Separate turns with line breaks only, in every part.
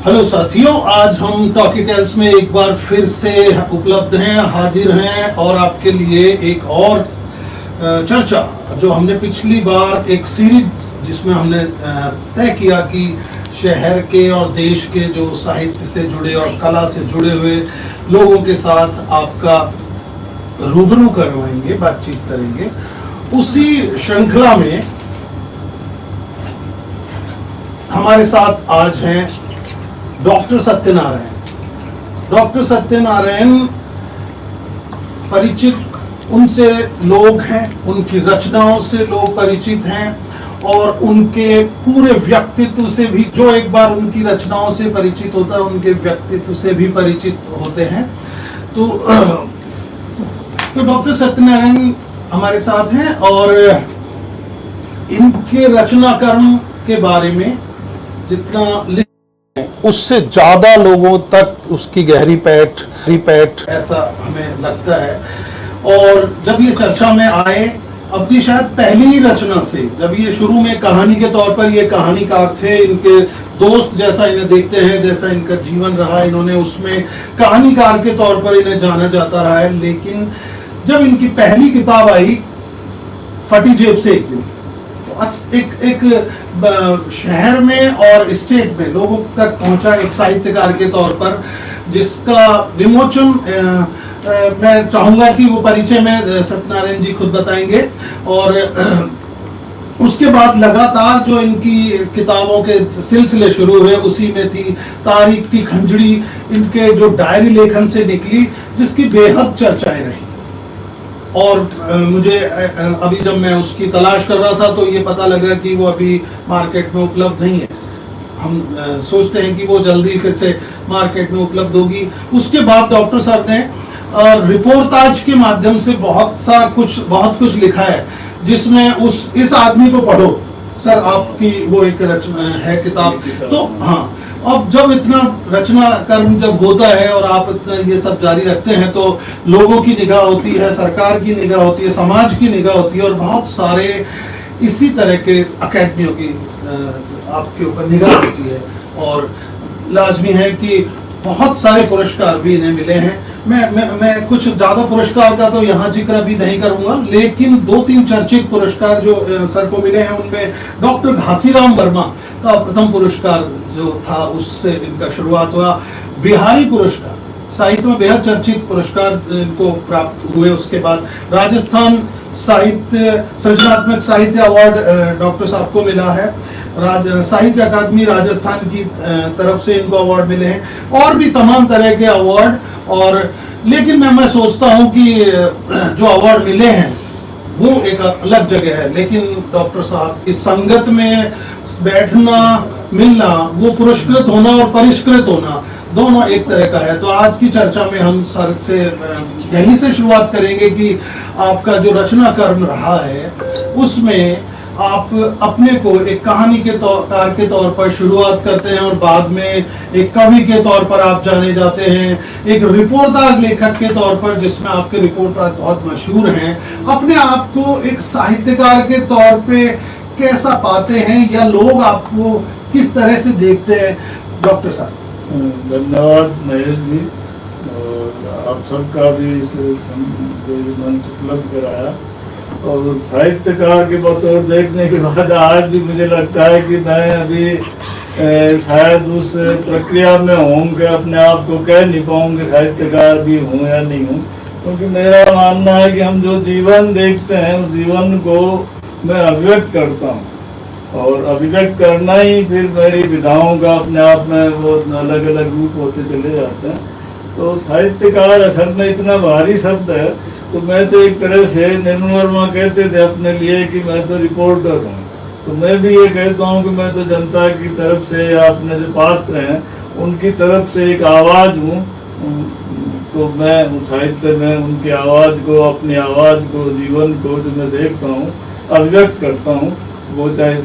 Hello साथियों, आज हम टॉकी टेल्स में एक बार फिर से उपलब्ध हैं, हाजिर हैं और आपके लिए एक और चर्चा जो हमने पिछली बार एक सीरीज जिसमें हमने तय किया कि शहर के और देश के जो साहित्य से जुड़े और कला से जुड़े हुए लोगों के साथ आपका रूबरू करवाएंगे, बातचीत करेंगे। उसी श्रृंखला में हमारे साथ आज हैं डॉक्टर सत्यनारायण। डॉक्टर सत्यनारायण परिचित उनसे लोग हैं, उनकी रचनाओं से लोग परिचित हैं और उनके पूरे व्यक्तित्व से भी, जो एक बार उनकी रचनाओं से परिचित होता है उनके व्यक्तित्व से भी परिचित होते हैं। तो डॉक्टर सत्यनारायण हमारे साथ हैं और इनके रचना कर्म के बारे में जितना उससे ज्यादा लोगों तक उसकी गहरी पैठ ऐसा हमें लगता है। और जब ये चर्चा में आए, अपनी शायद पहली ही रचना से, जब ये शुरू में कहानी के तौर पर ये कहानीकार थे, इनके दोस्त जैसा इन्हें देखते हैं, जैसा इनका जीवन रहा, इन्होंने उसमें कहानीकार के तौर पर इन्हें जाना जाता रहा है। लेकिन जब इनकी पहली किताब आई फटी जेब से एक दिन, एक शहर में और स्टेट में लोगों तक पहुंचा एक साहित्यकार के तौर पर, जिसका विमोचन मैं चाहूंगा कि वो परिचय में सत्यनारायण जी खुद बताएंगे। और उसके बाद लगातार जो इनकी किताबों के सिलसिले शुरू हुए, उसी में थी तारीख की खंजड़ी, इनके जो डायरी लेखन से निकली, जिसकी बेहद चर्चाएं रही। और मुझे अभी जब मैं उसकी तलाश कर रहा था तो ये पता लगा कि वो अभी मार्केट में उपलब्ध नहीं है। हम सोचते हैं कि वो जल्दी फिर से मार्केट में उपलब्ध होगी। उसके बाद डॉक्टर साहब ने रिपोर्टाज के माध्यम से बहुत कुछ लिखा है, जिसमें इस आदमी को पढ़ो सर, आपकी वो एक रचना है किताब। तो हाँ, अब जब इतना रचना कर्म जब होता है और आप इतना ये सब जारी रखते हैं तो लोगों की निगाह होती है, सरकार की निगाह होती है, समाज की निगाह होती है और बहुत सारे इसी तरह के अकेडमियों की आपके ऊपर निगाह होती है। और लाजमी है कि बहुत सारे पुरस्कार भी इन्हें मिले हैं। मैं कुछ ज्यादा पुरस्कार का तो यहाँ जिक्र अभी नहीं करूंगा, लेकिन 2-3 चर्चित पुरस्कार जो सर को मिले हैं उनमें डॉक्टर घासीराम वर्मा का प्रथम पुरस्कार जो था उससे इनका शुरुआत हुआ। बिहारी पुरस्कार, साहित्य में बेहद चर्चित पुरस्कार इनको प्राप्त हुए। उसके बाद राजस्थान सृजनात्मक साहित्य अवार्ड डॉक्टर साहब को मिला है। साहित्य अकादमी राजस्थान की तरफ से इनको अवार्ड मिले हैं और भी तमाम तरह के अवार्ड। और लेकिन मैं सोचता हूं कि जो अवार्ड मिले हैं वो एक अलग जगह है, लेकिन डॉक्टर साहब की संगत में बैठना, मिलना, वो पुरस्कृत होना और परिष्कृत होना दोनों एक तरह का है। तो आज की चर्चा में हम सर से यहीं से शुरुआत करेंगे कि आपका जो रचना कर्म रहा है उसमें आप अपने को एक कहानी के कार के तौर पर शुरुआत करते हैं और बाद में एक कवि के तौर पर आप जाने जाते हैं, एक रिपोर्टाज लेखक के तौर पर जिसमें आपके रिपोर्टाज बहुत मशहूर हैं। अपने आप को एक साहित्यकार के तौर पे कैसा पाते हैं या लोग आपको किस तरह से देखते हैं डॉक्टर साहब?
धन्यवाद महेश जी, और आप सबका भी इस मंच उपलब्ध कराया। और साहित्यकार के बतौर देखने के बाद आज भी मुझे लगता है कि मैं अभी शायद उस प्रक्रिया में हूँ कि अपने आप को कह नहीं पाऊँ कि साहित्यकार भी हूँ या नहीं हूँ, क्योंकि मेरा मानना है कि हम जो जीवन देखते हैं उस जीवन को मैं अभिव्यक्त करता हूँ और अभिव्यक्त करना ही फिर मेरी विधाओं का अपने आप में वो अलग अलग रूप होते चले जाते हैं। तो साहित्यकार असल में इतना भारी शब्द है, तो मैं तो एक तरह से निर्मल वर्मा कहते थे अपने लिए कि मैं तो रिपोर्टर हूँ, तो मैं भी ये कहता हूँ कि मैं तो जनता की तरफ से या अपने जो पात्र हैं उनकी तरफ से एक आवाज़ हूँ। तो मैं साहित्य में उनकी आवाज़ को, अपनी आवाज़ को, जीवन को जो मैं देखता हूँ अभिव्यक्त करता हूँ, वो चाहे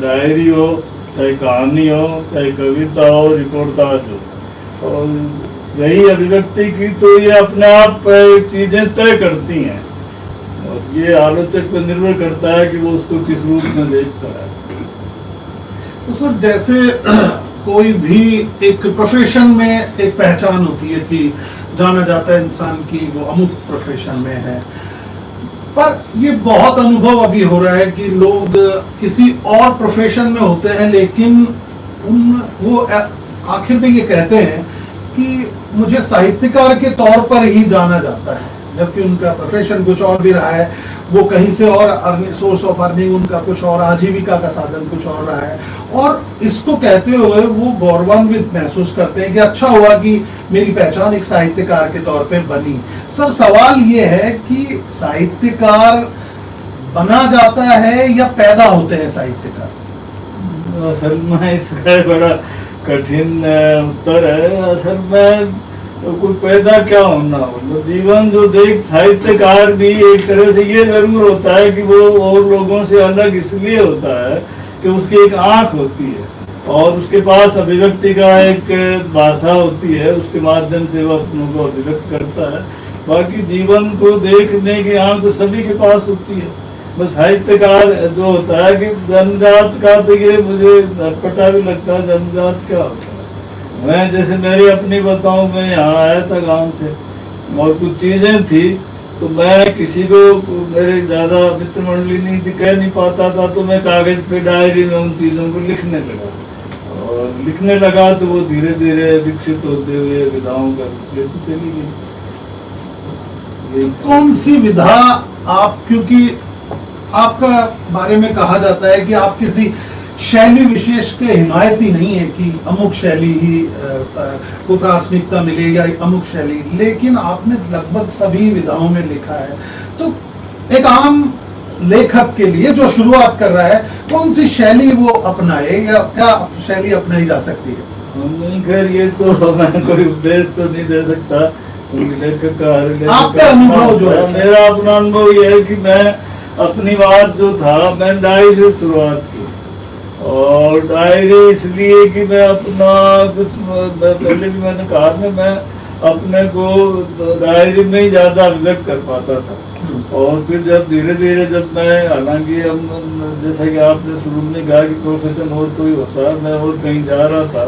डायरी हो, चाहे कहानी हो, चाहे कविता हो, रिपोर्टाज हो। और यही अभिव्यक्ति की तो ये अपने आप चीजें तय करती हैं और ये आलोचक पर निर्भर करता है कि वो उसको किस रूप में देखता है।
तो सर, जैसे कोई भी एक प्रोफेशन में एक पहचान होती है कि जाना जाता है इंसान की वो अमुक प्रोफेशन में है, पर ये बहुत अनुभव अभी हो रहा है कि लोग किसी और प्रोफेशन में होते हैं लेकिन वो आखिर में ये कहते हैं कि मुझे साहित्यकार के तौर पर ही जाना जाता है, जबकि उनका प्रोफेशन कुछ और भी रहा है, वो कहीं से और सोर्स ऑफ अर्निंग उनका कुछ और, आजीविका का साधन कुछ और रहा है, और इसको कहते हुए वो गौरवान्वित महसूस करते हैं कि अच्छा हुआ कि मेरी पहचान एक साहित्यकार के तौर पे बनी। सर, सवाल ये है कि साहित्यकार बना जाता है या पैदा होते हैं साहित्यकार?
असल में इसका बड़ा कठिन उत्तर है। असल में तो कोई पैदा क्या होना, मतलब जीवन जो देख साहित्यकार भी एक तरह से ये जरूर होता है कि वो और लोगों से अलग इसलिए होता है कि उसकी एक आंख होती है और उसके पास अभिव्यक्ति का एक भाषा होती है, उसके माध्यम से वो अपनों को अभिव्यक्त करता है। बाकी जीवन को देखने की आंख तो सभी के पास होती है। बस साहित्यकार जो होता है कि जन्मजात का, तो ये मुझे अटपटा भी लगता है, जन्मजात क्या होता है। मैं जैसे मेरी अपनी बताऊं, मैं यहाँ आया था गांव से और कुछ चीज़ें थी तो मैं किसी को, मेरे ज़्यादा मित्र मंडली नहीं थी, कह नहीं पाता था, तो मैं कागज़ पे डायरी में उन चीज़ों को लिखने लगा और लिखने लगा तो वो धीरे धीरे विकसित होते हुए विधाओं का लेती चली गई।
कौन सी विधा आप, क्योंकि आपका बारे में कहा जाता है कि आप किसी शैली विशेष के हिमायती नहीं है कि अमुक शैली ही को प्राथमिकता मिले या अमुक शैली, लेकिन आपने लगभग सभी विधाओं में लिखा है। तो एक आम लेखक के लिए जो शुरुआत कर रहा है, कौन सी शैली वो अपनाए या क्या शैली अपनाई जा सकती है?
नहीं, खैर ये तो मैं कोई उपदेश तो नहीं दे सकता लेखक का।
आपका अनुभव जो है?
मेरा अपना अनुभव ये है कि मैं अपनी बात जो था, मैं डायरी से शुरुआत की और डायरी इसलिए कि मैं अपना कुछ, पहले भी मैंने कहा ना, मैं अपने को डायरी में ही ज़्यादा अभिव्यक्त कर पाता था। और फिर जब धीरे धीरे जब मैं, हालांकि हम जैसा कि आपने शुरू में कहा कि प्रोफेशन और कोई होता है, मैं और कहीं जा रहा था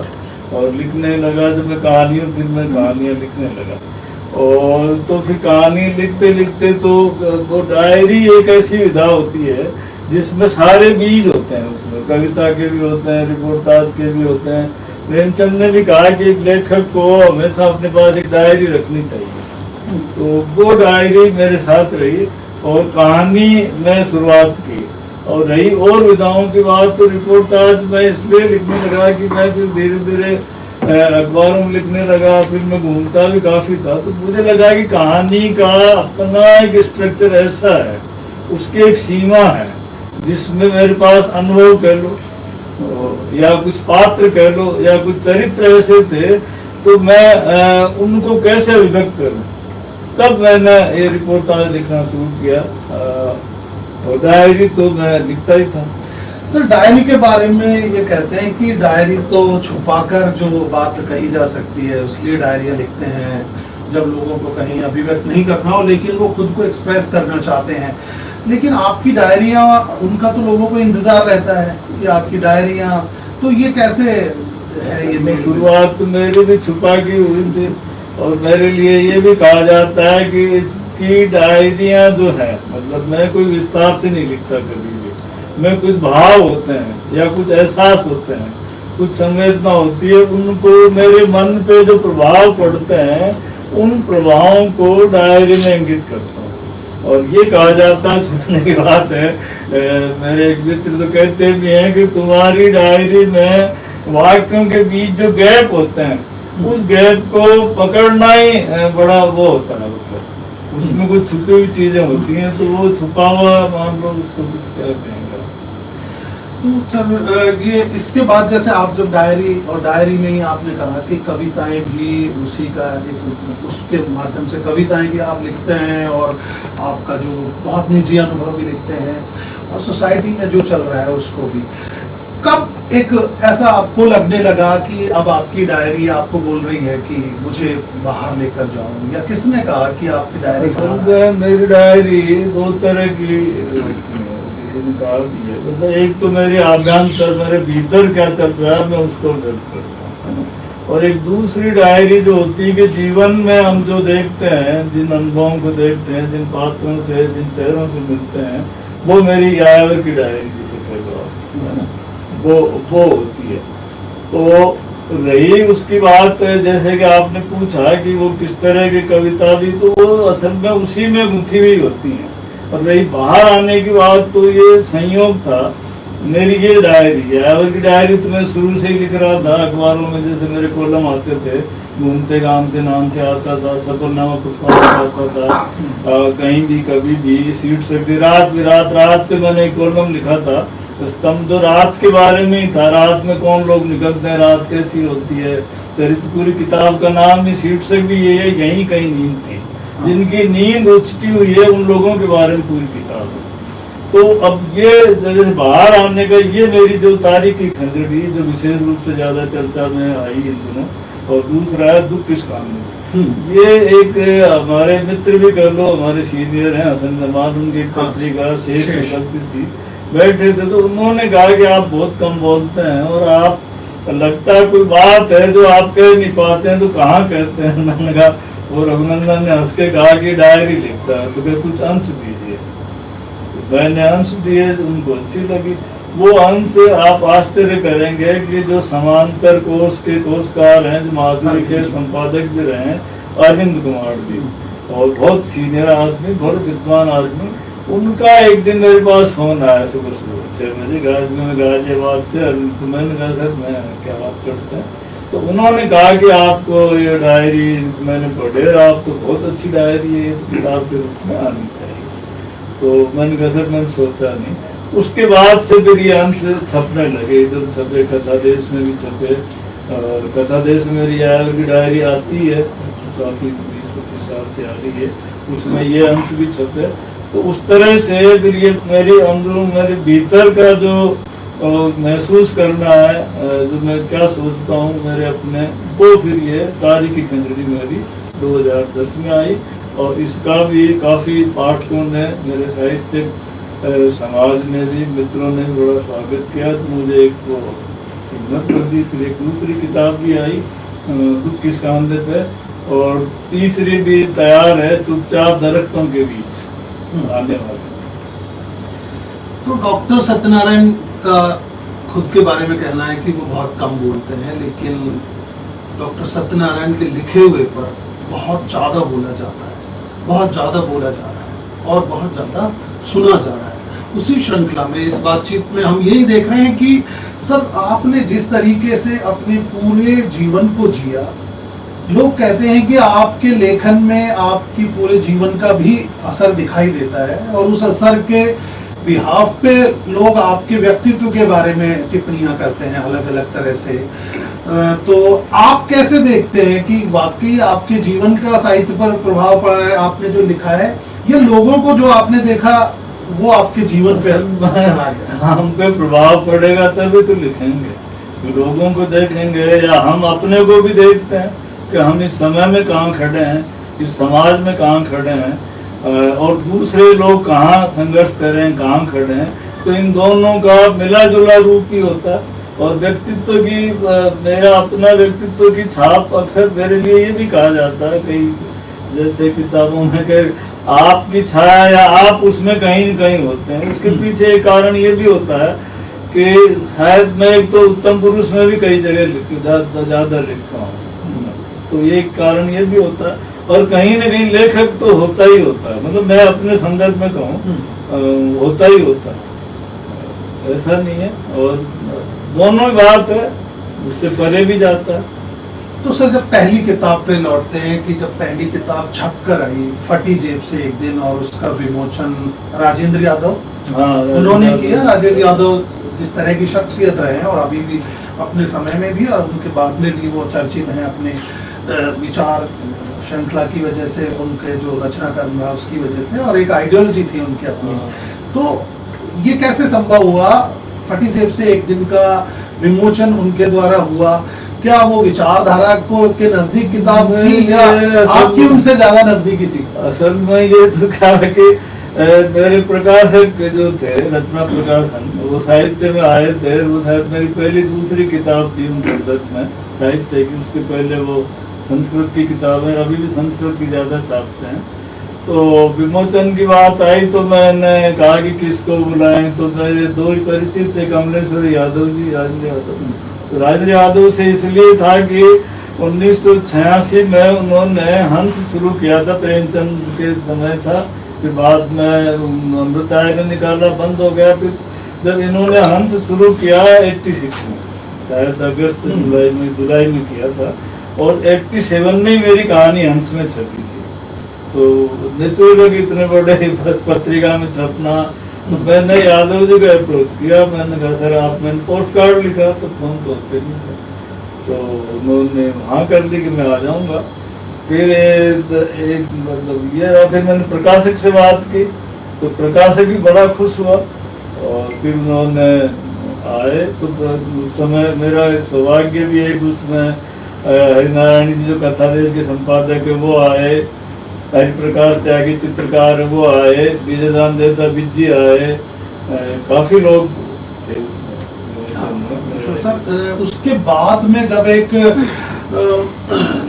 और लिखने लगा, जब मैं कहानियों, फिर मैं कहानियाँ लिखने लगा और तो फिर कहानी लिखते लिखते तो वो डायरी एक ऐसी विधा होती है जिसमें सारे बीज होते हैं, उसमें कविता के भी होते हैं, रिपोर्टाज के भी होते हैं। प्रेमचंद ने भी कहा कि एक लेखक को हमेशा अपने पास एक डायरी रखनी चाहिए, तो वो डायरी मेरे साथ रही और कहानी में शुरुआत की। और रही और विधाओं की बात, तो रिपोर्टाज मैं इसलिए लिखने लगा कि मैं फिर धीरे धीरे अखबारों में लिखने लगा, फिर मैं घूमता भी काफ़ी था, तो मुझे लगा कि कहानी का अपना एक स्ट्रक्चर ऐसा है, उसकी एक सीमा है जिसमें मेरे पास अनुभव कह लो या कुछ पात्र कह लो या कुछ चरित्र ऐसे थे, तो मैं उनको कैसे अभिव्यक्त करूं। तब मैंने ये रिपोर्टाज लिखना शुरू किया और डायरी तो मैं लिखता ही था।
सर, डायरी के बारे में ये कहते हैं कि डायरी तो छुपाकर जो बात कही जा सकती है उसलिए डायरियाँ लिखते हैं, जब लोगों को कहीं अभिव्यक्त नहीं करना हो लेकिन वो खुद को एक्सप्रेस करना चाहते हैं। लेकिन आपकी डायरियाँ, उनका तो लोगों को इंतजार रहता है कि आपकी डायरियाँ, तो ये कैसे है? ये
शुरुआत तो मेरी भी छुपा की हुई थी और मेरे लिए ये भी कहा जाता है कि इसकी डायरियाँ जो है, मतलब मैं कोई विस्तार से नहीं लिखता कभी भी, मैं कुछ भाव होते हैं या कुछ एहसास होते हैं, कुछ संवेदना होती है, उनको मेरे मन पे जो प्रभाव पड़ते हैं उन प्रभावों को डायरी में इंगित करता हूँ। और ये कहा जाता है, छुपने की बात है, मेरे एक मित्र तो कहते भी हैं कि तुम्हारी डायरी में वाक्यों के बीच जो गैप होते हैं, उस गैप को पकड़ना ही बड़ा वो होता है, मतलब उसमें कुछ छुपी हुई चीजें होती हैं, तो वो छुपा हुआ मान लो उसको कुछ कहते हैं।
तो सर, ये इसके बाद जैसे आप जब डायरी, और डायरी में ही आपने कहा कि कविताएं भी उसी का एक, उसके माध्यम से कविताएं भी आप लिखते हैं और आपका जो बहुत निजी अनुभव भी लिखते हैं और सोसाइटी में जो चल रहा है उसको भी। कब एक ऐसा आपको लगने लगा कि अब आपकी डायरी आपको बोल रही है कि मुझे बाहर लेकर जाऊं, या किसने कहा कि आपकी डायरी?
मेरी डायरी दो तरह की, किसी ने कहा भी है, मतलब एक तो मेरे आभ्यंतर मेरे भीतर क्या चल रहा है मैं उसको व्यक्त करता हूँ, है ना। और एक दूसरी डायरी जो होती है कि जीवन में हम जो देखते हैं, जिन अनुभवों को देखते हैं, जिन पात्रों से, जिन चेहरों से मिलते हैं, वो मेरी यायावर की डायरी जिसे कह लो आप, है ना, वो होती है। तो रही उसकी बात, जैसे कि आपने पूछा कि वो किस तरह की कविता भी, तो वो असल में उसी में गुंथी हुई होती है। और रही बाहर आने की बात, तो ये संयोग था। मेरी ये डायरी है, यायावर की डायरी तो मैं शुरू से ही लिख रहा था अखबारों में, जैसे मेरे कॉलम आते थे, घूमते गामते नाम से आता था, सफरनामा पुष्पांजलि आता था, कहीं भी कभी भी सीट सकती, रात पे मैंने एक कॉलम लिखा था, तो स्तंभ तो रात के बारे में ही था, रात में कौन लोग निकलते हैं, रात कैसी होती है, चरित्र पूरी किताब का नाम भी शीर्षक भी ये है, यही कहीं नींद थी, जिनकी नींद उचटी हुई है उन लोगों के बारे में पूरी किताब है। तो अब ये जैसे बाहर आने का, ये मेरी जो तारीखी खंजड़ी जो विशेष रूप से ज्यादा चर्चा में आई इन दिनों, और दूसरा है दुख किस काम में। ये एक हमारे मित्र भी कर लो, हमारे सीनियर हैं हसन जमान, उनकी पत्रिका शेष निकलती थी, बैठे थे, तो उन्होंने कहा कि आप बहुत कम बोलते हैं और आप लगता है कोई बात है जो आप कह नहीं पाते हैं, तो कहाँ कहते हैं। मैंने कहा, वो रघुनंदन ने हंस के कहा कि डायरी लिखता है, तो क्या कुछ अंश दीजिए। तो मैंने अंश दिए, उनको अच्छी लगी। वो अंश आप आश्चर्य करेंगे कि जो समांतर कोश के कोशकार हैं, जो माधुरी के संपादक भी रहे हैं, अरविंद कुमार जी, और बहुत सीनियर आदमी, बहुत विद्वान आदमी, उनका एक दिन मेरे पास फोन आया सुबह 6 बजे, गाजियाबाद से। तो मैंने कहा सर मैं क्या बात करते हैं, तो उन्होंने कहा कि आपको ये डायरी मैंने पढ़े, आप तो बहुत अच्छी डायरी है, किताब के रूप में आनी चाहिए। तो मैंने कहा सर मैंने सोचा नहीं। उसके बाद से फिर ये अंश छपने लगे, इधर छपे, कथा देश में भी छपे, और कथा देश में मेरी यायावर की डायरी आती है, काफ़ी 20-25 साल से आ रही है, उसमें ये अंश भी छपे। तो उस तरह से फिर ये मेरे अंदरों, मेरे भीतर का जो महसूस करना है, जो मैं क्या सोचता हूँ मेरे अपने, वो फिर ये तारीखी खंजरी मेरी 2010 में आई। और इसका भी काफ़ी पाठकों ने, मेरे साहित्यिक समाज ने भी, मित्रों ने भी बड़ा स्वागत किया, तो मुझे एक वो हिम्मत कर दी। फिर एक दूसरी किताब भी आई दुख किस कांधे पे, और तीसरी भी तैयार है, चुपचाप दरख्तों के बीच, आने वाले।
तो डॉक्टर सत्यनारायण का खुद के बारे में कहना है कि वो बहुत कम बोलते हैं, लेकिन डॉक्टर सत्यनारायण के लिखे हुए पर बहुत ज़्यादा बोला जाता है, बहुत ज़्यादा बोला जा रहा है और बहुत ज़्यादा सुना जा रहा है। उसी श्रृंखला में इस बातचीत में हम यही देख रहे हैं कि सर आपने जिस तरीके से अपने पूरे जीवन को जिया, लोग कहते हैं कि आपके लेखन में आपकी पूरे जीवन का भी असर दिखाई देता है, और उस असर के बिहाफ पे लोग आपके व्यक्तित्व के बारे में टिप्पणियां करते हैं अलग अलग तरह से। तो आप कैसे देखते हैं कि वाकई आपके जीवन का साहित्य पर प्रभाव पड़ा है, आपने जो लिखा है, ये लोगों को जो आपने देखा वो आपके जीवन पे
हम पे प्रभाव पड़ेगा तभी तो लिखेंगे, लोगों को देखेंगे, या हम अपने को भी देखते हैं कि हम इस समय में कहाँ खड़े हैं, इस समाज में कहाँ खड़े हैं, और दूसरे लोग कहाँ संघर्ष कर रहे हैं, कहाँ खड़े हैं। तो इन दोनों का मिला जुला रूप ही होता है। और व्यक्तित्व की, मेरा अपना व्यक्तित्व की छाप अक्सर मेरे लिए ये भी कहा जाता है कई जैसे किताबों में कि आपकी छाया या आप उसमें कहीं न कहीं होते हैं। इसके पीछे एक कारण ये भी होता है कि शायद मैं एक तो उत्तम पुरुष में भी कई जगह ज़्यादा लिखता हूँ, तो ये एक कारण ये भी होता है। और कहीं न कहीं लेखक तो होता ही होता है, मतलब मैं अपने संदर्भ में कहूँ होता ही होता है, ऐसा नहीं है। और दोनों ही बात है, उससे परे भी जाता है।
तो सर जब पहली किताब पे लौटते हैं कि जब पहली किताब छप कर आई फटी जेब से एक दिन, और उसका विमोचन राजेंद्र यादव उन्होंने किया। राजेंद्र यादव जिस तरह की शख्सियत रहे हैं और अभी भी अपने समय में भी और उनके बाद में भी वो चर्चित हैं अपने विचार श्रृंखला की वजह से, उनके जो रचना कर्म रहा उसकी वजह से, और एक आइडियोलॉजी थी उनकी अपनी। तो ये कैसे संभव हुआ, फटी जेब से एक दिन का विमोचन उनके द्वारा हुआ? क्या वो विचारधारा को के नजदीक किताब थी या आपकी उनसे ज्यादा नजदीकी थी?
असल में ये तो क्या है कि मेरे प्रकाशक जो थे रचना प्रकाशन, वो साहित्य में आए थे। वो शायद मेरी पहली दूसरी किताब थी उन संदर्भ में साहित्य की। उसके पहले वो संस्कृत की किताबें, अभी भी संस्कृत की ज़्यादा छापते हैं। तो विमोचन की बात आई तो मैंने कहा कि किसको बुलाएं, तो मेरे दो ही परिचित थे, कमलेश्वर यादव जी, राजेंद्र यादव। तो राजेंद्र यादव से इसलिए था कि 1986 में उन्होंने हंस शुरू किया था, प्रेमचंद के समय था। फिर बाद में अमृताय ने निकाला, बंद हो गया। फिर जब इन्होंने हंस शुरू किया 86 में, शायद अगस्त जुलाई में किया था, और 87 में मेरी कहानी हंस में छपी थी। तो नेचुरल इतने बड़े पत्रिका में छपना, तो मैंने यादव जी को अप्रोच किया। मैंने कहा सर आप, मैंने पोस्ट कार्ड लिखा, तो फोन तो होते नहीं था। तो उन्होंने हाँ कर दी कि मैं आ जाऊंगा। फिर एक मतलब ये रहा। फिर मैंने प्रकाशक से बात की, तो प्रकाशक भी बड़ा खुश हुआ, और फिर उन्होंने आए। तो उस समय मेरा सौभाग्य भी एक, उसमें हरिनारायण जी जो कथा देश के संपादक है वो आए, हरिप्रकाश त्यागी चित्रकार वो आए, विजयदान देवता बिज्जी आए, काफी लोग थे उसमें।
सर उसके बाद में जब एक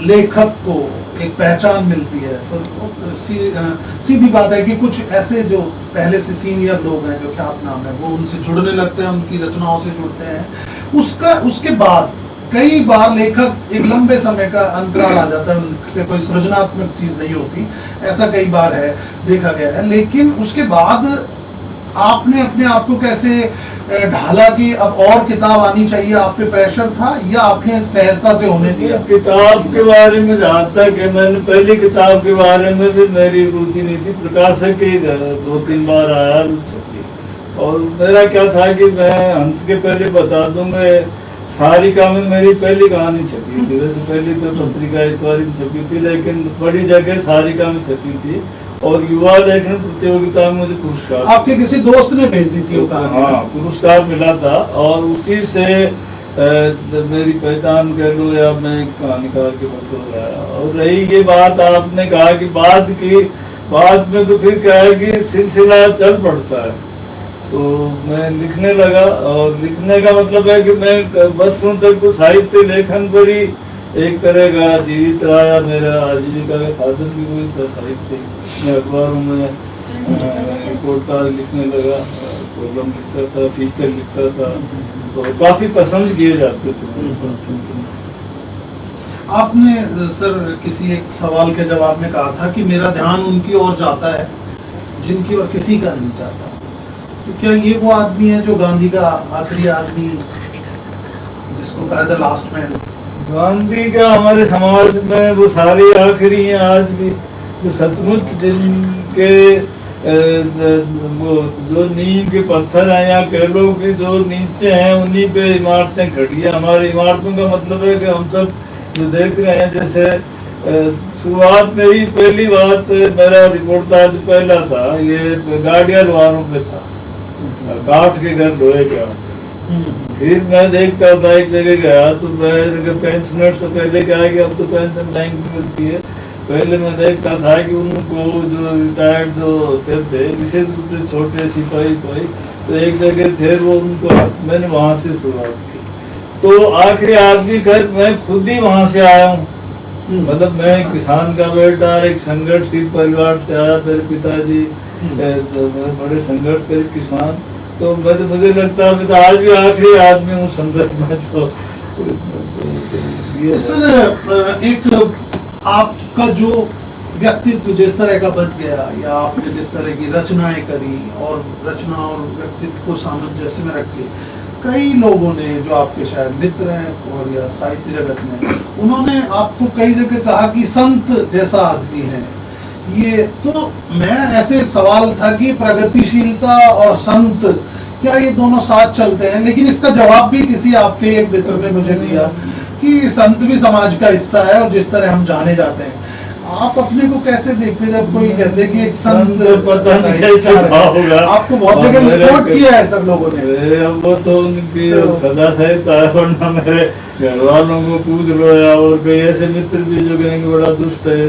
लेखक को एक पहचान मिलती है, तो सीधी बात है कि कुछ ऐसे जो पहले से सीनियर लोग हैं, जो ख्यात नाम है, वो उनसे जुड़ने लगते हैं, उनकी रचनाओं से जुड़ते हैं। उसके बाद कई बार लेखक एक लंबे समय का अंतराल आ जाता है, उनसे कोई सृजनात्मक चीज नहीं होती, ऐसा कई बार है, देखा गया है। लेकिन उसके बाद आपने अपने आप को कैसे ढाला कि अब और किताब आनी चाहिए? आप पे प्रेशर था या आपने सहजता से होने दिया?
किताब के बारे में जहाँ तक है, मैंने पहली किताब के बारे में भी मेरी रुचि नहीं थी। प्रकाशक की 2-3 बार आया छपी, और मेरा क्या था कि मैं हंस के पहले बता दूंगा, सारिका में मेरी पहली कहानी छपी थी। वैसे पहली तो पत्रिका इतवारी में छपी थी, लेकिन बड़ी जगह सारिका में छपी थी, और युवा लेखन प्रतियोगिता में मुझे पुरस्कार,
आपके किसी दोस्त ने भेज दी थी वो कहानी?
हाँ, पुरस्कार मिला था, और उसी से मेरी पहचान कह लो, या मैं कहानीकार के बदल हो गया। और रही ये बात आपने कहा कि बाद में तो फिर क्या है कि सिलसिला चल पड़ता है। तो मैं लिखने लगा, और लिखने का मतलब है कि मैं बरसों तक तो साहित्य लेखन पर ही एक तरह का जीवित रहा। मेरा आजीविका का साधन भी वही था, साहित्य। मैं अखबारों में रिपोर्टर लिखने लगा, कॉलम लिखता था, फीचर लिखता था, तो काफी पसंद किए जाते थे।
आपने सर किसी एक सवाल के जवाब में कहा था कि मेरा ध्यान उनकी ओर जाता है जिनकी ओर किसी का नहीं जाता। तो क्या ये वो आदमी है जो गांधी का आखिरी आदमी, जिसको कहा था लास्ट मैन?
गांधी का हमारे समाज में वो सारे आखिरी हैं आज भी, जो सचमुच जिनके वो जो नींव के पत्थर हैं, या कह लो कि जो नीचे हैं, उन्हीं पे इमारतें खड़ी हैं। हमारी इमारतों का मतलब है कि हम सब जो देख रहे हैं, जैसे शुरुआत में ही पहली बात मेरा रिपोर्टाज पहला था, ये गाड़ियां वालों पे था, काठ के घर लोहे के। फिर मैं देखता था, एक जगह गया तो मैं पेंशनर से पहले क्या है कि अब तो पेंशन बैंक में मिलती है, पहले मैं देखता था कि उनको जो रिटायर्ड जो होते थे, विशेष रूप से छोटे सिपाही कोई, तो एक जगह थे वो, उनको मैंने वहां से शुरुआत की। तो आखिरी आदमी कर मैं खुद ही वहां से आया हूँ। मतलब मैं किसान का बेटा, एक संघर्षशील परिवार से आया, मेरे पिताजी बड़े संघर्ष करे किसान। तो मुझे लगता है मैं तो आज भी आखिरी आदमी हूँ संदर्भ में। तो ये
सर एक आपका जो व्यक्तित्व जिस तरह का बन गया, या आपने जिस तरह की रचनाएं करी, और रचना और व्यक्तित्व को सामंजस्य में रख के कई लोगों ने, जो आपके शायद मित्र हैं और या साहित्य जगत में, उन्होंने आपको कई जगह कहा कि संत जैसा आदमी है। ये तो मैं ऐसे सवाल था कि प्रगतिशीलता और संत, क्या ये दोनों साथ चलते हैं? लेकिन इसका जवाब भी किसी आपके एक मित्र ने मुझे दिया कि संत भी समाज का हिस्सा है, और जिस तरह हम जाने जाते हैं। आप अपने को कैसे देखते जब कोई कहते कि एक संत?
पता नहीं कैसे होगा,
आपको बहुत जगह रिपोर्ट किया है सब लोगों ने।
वो तो उनकी सदा सहित है, वरना मेरे घर वालों को पूछ लो, या और कोई ऐसे मित्र भी जो कहेंगे बड़ा दुष्ट है।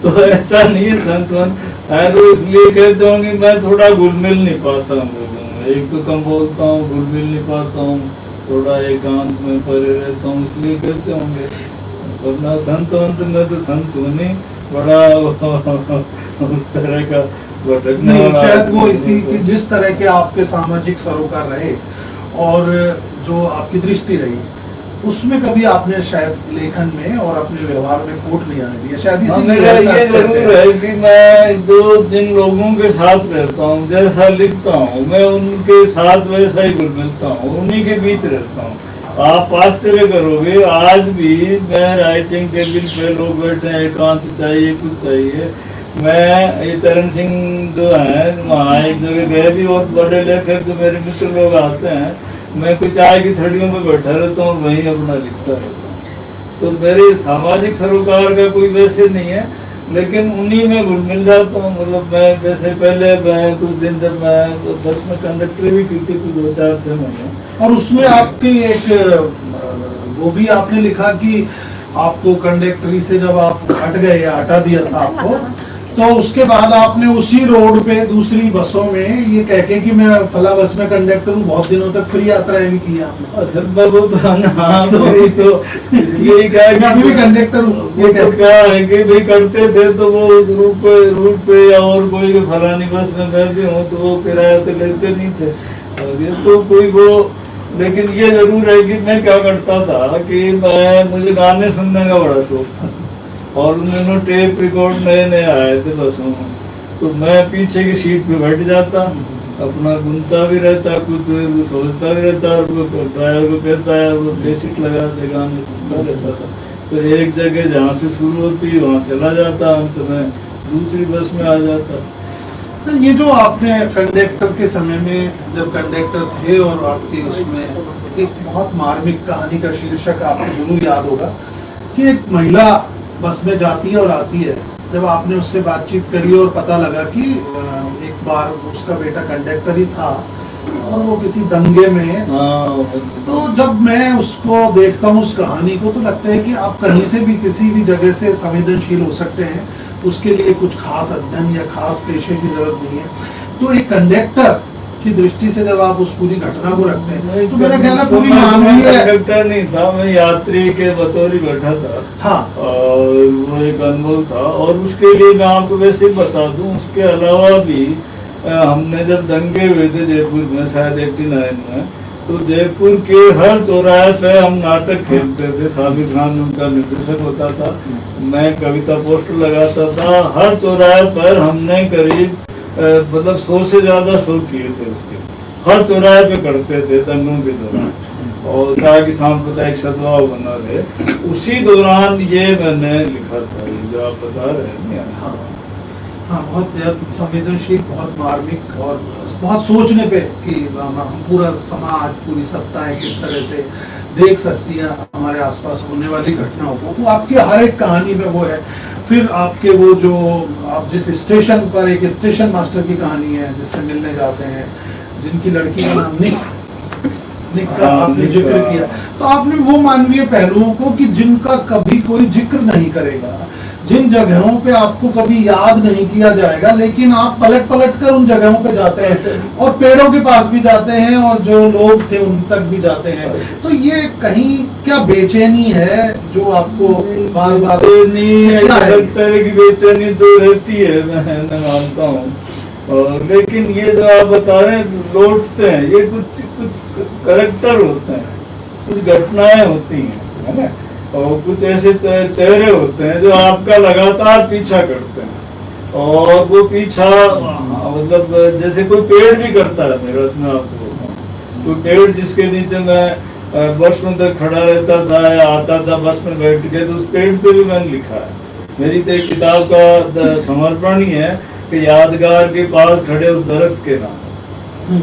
तो ऐसा नहीं है संतवन। मैं तो इसलिए कहता हूँ कि मैं थोड़ा घुल मिल नहीं पाता हूँ लोगों में, एक तो कम बोलता हूँ, घुल मिल नहीं पाता हूँ, थोड़ा एकांत में परे रहता हूँ, इसलिए कहते होंगे, वरना संत वंत में तो संत हूँ नहीं, बड़ा उस तरह का भटकने
नहीं,
वाला
शायद वो
आदमी
इसी
हूँ।
कि जिस तरह के आपके सामाजिक सरोकार रहे और जो आपकी दृष्टि रही, उसमें कभी आपने शायद लेखन में और अपने व्यवहार में खोट नहीं आने दिया, शायद
हाँ,
इसीलिए
मेरा
ऐसा
ये
कहते
जरूर
हैं।
है कि मैं जो जिन लोगों के साथ रहता हूँ, जैसा लिखता हूँ, मैं उनके साथ वैसा ही घुल मिलता हूँ, उन्हीं के बीच रहता हूँ। आप आश्चर्य करोगे, आज भी मैं राइटिंग टेबल पे लोग बैठे हैं, एकांत चाहिए, कुछ चाहिए, मैं ये चरण सिंह जो है वहाँ एक जगह गए भी, और बड़े लेखक जो मेरे मित्र लोग आते हैं, मैं कुछ चाय की थड़ियों में बैठा रहता हूँ, वहीं अपना लिखता रहता हूँ। तो मेरे सामाजिक सरोकार का कोई वैसे नहीं है, लेकिन उन्हीं में घुल मिल जाता हूँ। मतलब मैं जैसे पहले मैं कुछ दिन जब मैं बस में कंडक्टर भी की थी, कुछ 2-4 महीने,
और उसमें आपकी एक वो भी आपने लिखा कि आपको कंडक्टरी से जब आप हट गए या हटा दिया था आपको, तो उसके बाद आपने उसी रोड पे दूसरी बसों में ये कह के कि मैं फला बस में कंडक्टर हूँ, बहुत दिनों तक फ्री यात्राएं भी की आपने।
असल में वो तो हाँ, वही तो इसलिए क्या
मैं अभी भी कंडक्टर हूँ,
वो
ये
तो
कह
क्या है कि भाई करते थे तो वो उस रूट पे या और कोई के फलानी बस में मैं भी हूँ, तो वो किराया तो लेते नहीं थे, और ये तो कोई वो। लेकिन ये जरूर है कि मैं क्या करता था कि मुझे गाने सुनने का बड़ा शौक था, और उन दिनों टेप रिकॉर्ड नए नए आए थे बसों में, तो मैं पीछे की सीट पे बैठ जाता, अपना गुनता भी रहता, कुछ सोचता भी रहता, और ड्राइवर को कहता है वो कैसेट लगा दे, गाने सुनता रहता था। तो एक जगह जहाँ से शुरू होती वहाँ चला जाता, अंत में दूसरी बस में आ जाता।
सर, ये जो आपने कंडक्टर के समय में जब कंडक्टर थे और आपकी उसमें एक बहुत मार्मिक कहानी का शीर्षक आपको जरूर याद होगा कि एक महिला बस में जाती है और आती है, जब आपने उससे बातचीत करी और पता लगा कि एक बार उसका बेटा कंडक्टर ही था और वो किसी दंगे में, तो जब मैं उसको देखता हूँ उस कहानी को, तो लगता है कि आप कहीं से भी किसी भी जगह से संवेदनशील हो सकते हैं, उसके लिए कुछ खास अध्ययन या खास पेशे की जरूरत नहीं है। तो एक कंडक्टर की दृष्टि से जब आप उस पूरी घटना को रखते हैं, तो मेरा ख्याल है पूरी मानवीय।
कंडक्टर नहीं था, मैं यात्री के बतौर ही बैठा था।
हाँ,
और वो एक अनुभव था, और उसके लिए मैं आपको वैसे ही बता दूं, उसके अलावा भी हमने जब दंगे हुए थे जयपुर में, शायद 89 में, तो जयपुर के हर चौराहे पे हम नाटक खेलते थे। साबिर खान उनका निर्देशक होता था, मैं कविता पोस्टर लगाता था, हर चौराहे पर हमने करीब मतलब 100 से ज्यादा शो किए थे उसके, हर चौराहे पे करते थे दंगों के दौरान, और ताकि सांप्रदायिक सद्भाव बना रहे। उसी दौरान ये मैंने लिखा था, ये जो आप बता रहे हैं।
हाँ, हाँ, बहुत बेहद संवेदनशील, बहुत मार्मिक, और बहुत सोचने पे कि हम पूरा समाज, पूरी सत्ताएं किस तरह से देख सकती है हमारे आसपास होने वाली घटनाओं को। वो आपकी हर एक कहानी में वो है। फिर आपके वो जो आप जिस स्टेशन पर, एक स्टेशन मास्टर की कहानी है जिससे मिलने जाते हैं, जिनकी लड़की का नाम निक का आपने जिक्र किया, तो आपने वो मानवीय पहलुओं को कि जिनका कभी कोई जिक्र नहीं करेगा, जिन जगहों पे आपको कभी याद नहीं किया जाएगा, लेकिन आप पलट पलट कर उन जगहों पे जाते हैं और पेड़ों के पास भी जाते हैं और जो लोग थे उन तक भी जाते हैं। तो ये कहीं क्या बेचैनी है जो आपको बार बार
तरह की बेचैनी तो रहती है, मैं मानता हूँ, और लेकिन ये जो आप बता रहे हैं लौटते हैं, ये कुछ करैक्टर होते हैं, कुछ घटनाएं होती हैं, है ना, और कुछ ऐसे चेहरे होते हैं जो आपका लगातार पीछा करते हैं, और वो पीछा मतलब जैसे कोई पेड़ भी करता है मेरा, मैं आपको बताऊं, कोई पेड़ जिसके नीचे मैं बरसों तक खड़ा रहता था या आता था बस में बैठ के, तो उस पेड़ पे भी मैंने लिखा है। मेरी तो एक किताब का समर्पण ही है कि यादगार के पास खड़े उस दरख्त के नाम,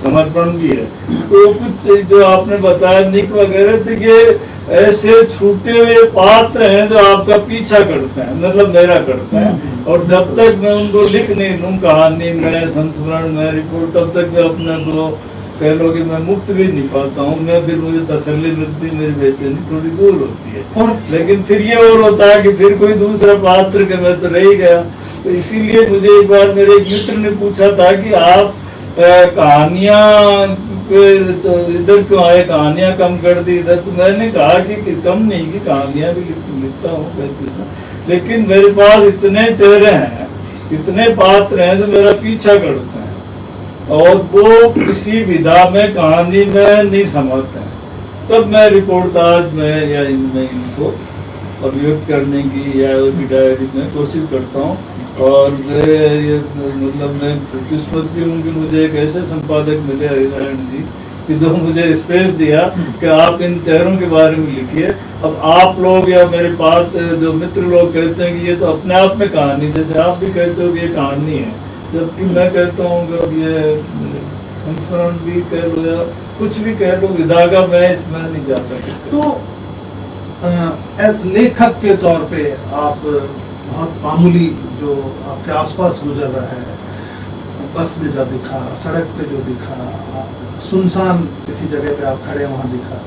समर्पण भी है। तो कुछ जो आपने बताया निक वगैरह थे, ये ऐसे छूटे हुए पात्र हैं जो आपका पीछा करते हैं, मतलब मेरा करते हैं, और जब तक मैं उनको लिख नहीं लूं कहानी में, संस्मरण में, रिपोर्ट, तब तक मैं अपने को कह लो कि मैं मुक्त भी नहीं पाता हूँ। मैं फिर मुझे तसल्ली मिलती, मेरी बेचैनी थोड़ी दूर होती है, और लेकिन फिर ये और होता है कि फिर कोई दूसरा पात्र के मैं तो रह ही गया, तो इसीलिए मुझे एक बार मेरे एक मित्र ने पूछा था कि आप कहानियां तो इधर क्यों आए, कहानियां कम कर दी इधर। तो मैंने कहा कि कम नहीं की कहानियां भी लिखता हूँ, लेकिन मेरे पास इतने चेहरे हैं, इतने पात्र हैं जो मेरा पीछा करते हैं और वो किसी विधा में कहानी में नहीं समाते हैं। तब मैं रिपोर्टाज में या इनमें इनको अभिव्यक्त करने की या उनकी डायरी में कोशिश करता हूँ। और मैं किस्मत भी हूँ कि मुझे एक ऐसे संपादक मिले हरिनारायण जी कि जो मुझे स्पेस दिया कि आप इन चेहरों के बारे में लिखिए। अब आप लोग या मेरे पास जो मित्र लोग कहते हैं कि ये तो अपने आप में कहानी, जैसे आप भी कहते हो कि ये कहानी है, जबकि मैं कहता हूँ कि अब ये संस्मरण भी कह लो या कुछ भी कह लो, विधा का मैं इसमें नहीं जाता।
तो लेखक के तौर पे आप बहुत मामूली जो आपके आसपास गुजर रहा है, बस में जो दिखा, सड़क पे जो दिखा, सुनसान किसी जगह पे आप खड़े वहां दिखा,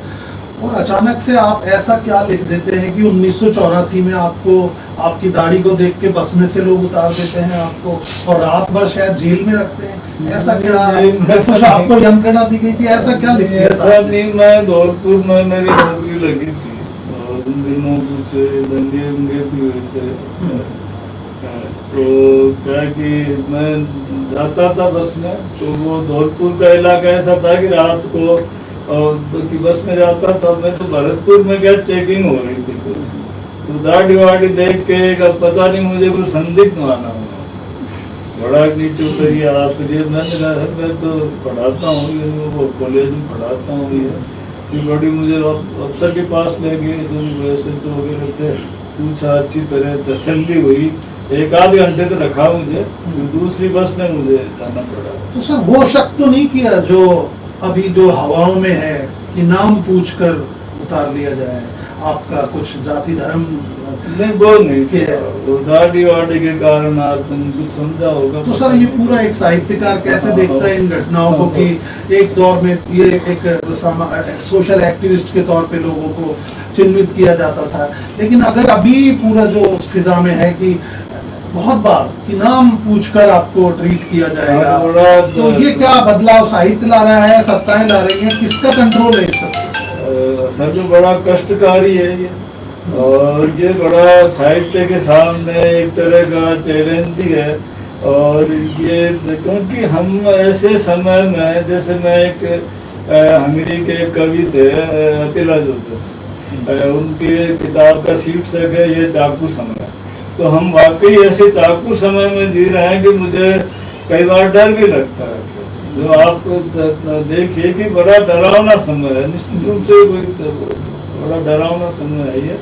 और अचानक से आप ऐसा क्या लिख देते हैं कि 1984 में आपको आपकी दाढ़ी को देख के बस में से लोग उतार देते हैं आपको और रात भर शायद जेल में रखते हैं। ऐसा क्या कुछ आपको यंत्रणा दी गई थी, ऐसा क्या लिख दिया था?
ऐसा नहीं, मैं धौलपुर में मेरी नौकरी लगी थी और उन दिनों कुछ दंगे भी हुए थे। तो क्या कि मैं जाता था बस में, तो वो धौलपुर का इलाका ऐसा था कि रात को कि बस में जाता था मैं, तो भरतपुर में क्या चेकिंग हो रही थी कुछ, तो दाढ़ी वाड़ी देख के पता नहीं मुझे कुछ संदिग्ध माना बड़ा नीचे उतरिए आप। मैंने कहा मैं तो पढ़ाता हूँ, कॉलेज में पढ़ाता हूँ, ये बड़ी मुझे अफसर के पास ले गए जो वैसे तो वगैरह थे, पूछा अच्छी तरह, तसल्ली हुई, एक आध घंटे तो रखा मुझे, दूसरी बस में मुझे जाना पड़ा।
तो सर वो शक तो नहीं किया जो अभी जो हवाओं में है कि नाम पूछकर उतार लिया जाए, आपका कुछ जाति धर्म?
नहीं, वो नहीं किया, दाढ़ी वाड़ी के कारण आपने कुछ समझा होगा।
तो सर ये पूरा एक साहित्यकार कैसे देखता है इन घटनाओं को कि एक दौर में ये एक सोशल एक्टिविस्ट के तौर पे लोगों को चिन्हित किया जाता था, लेकिन अगर अभी पूरा जो फिजा में है कि बहुत बार कि नाम पूछकर आपको ट्रीट किया जाएगा, तो ये क्या बदलाव साहित्य ला रहा है, सत्ताएं ला रही हैं, किसका कंट्रोल है इस सब?
सर जो बड़ा कष्टकारी है ये, और ये बड़ा साहित्य के सामने एक तरह का चैलेंज भी है। और ये क्योंकि हम ऐसे समय में, जैसे मैं एक हंगरी के कवि थे अतिला जोसेफ, उनकी किताब का शीर्षक है ये चाकू समय, तो हम वाकई ऐसे चाकू समय में जी रहे हैं कि मुझे कई बार डर भी लगता है। जो आप देखिए कि बड़ा डरावना समय है, निश्चित रूप से बड़ा डरावना समय है ये।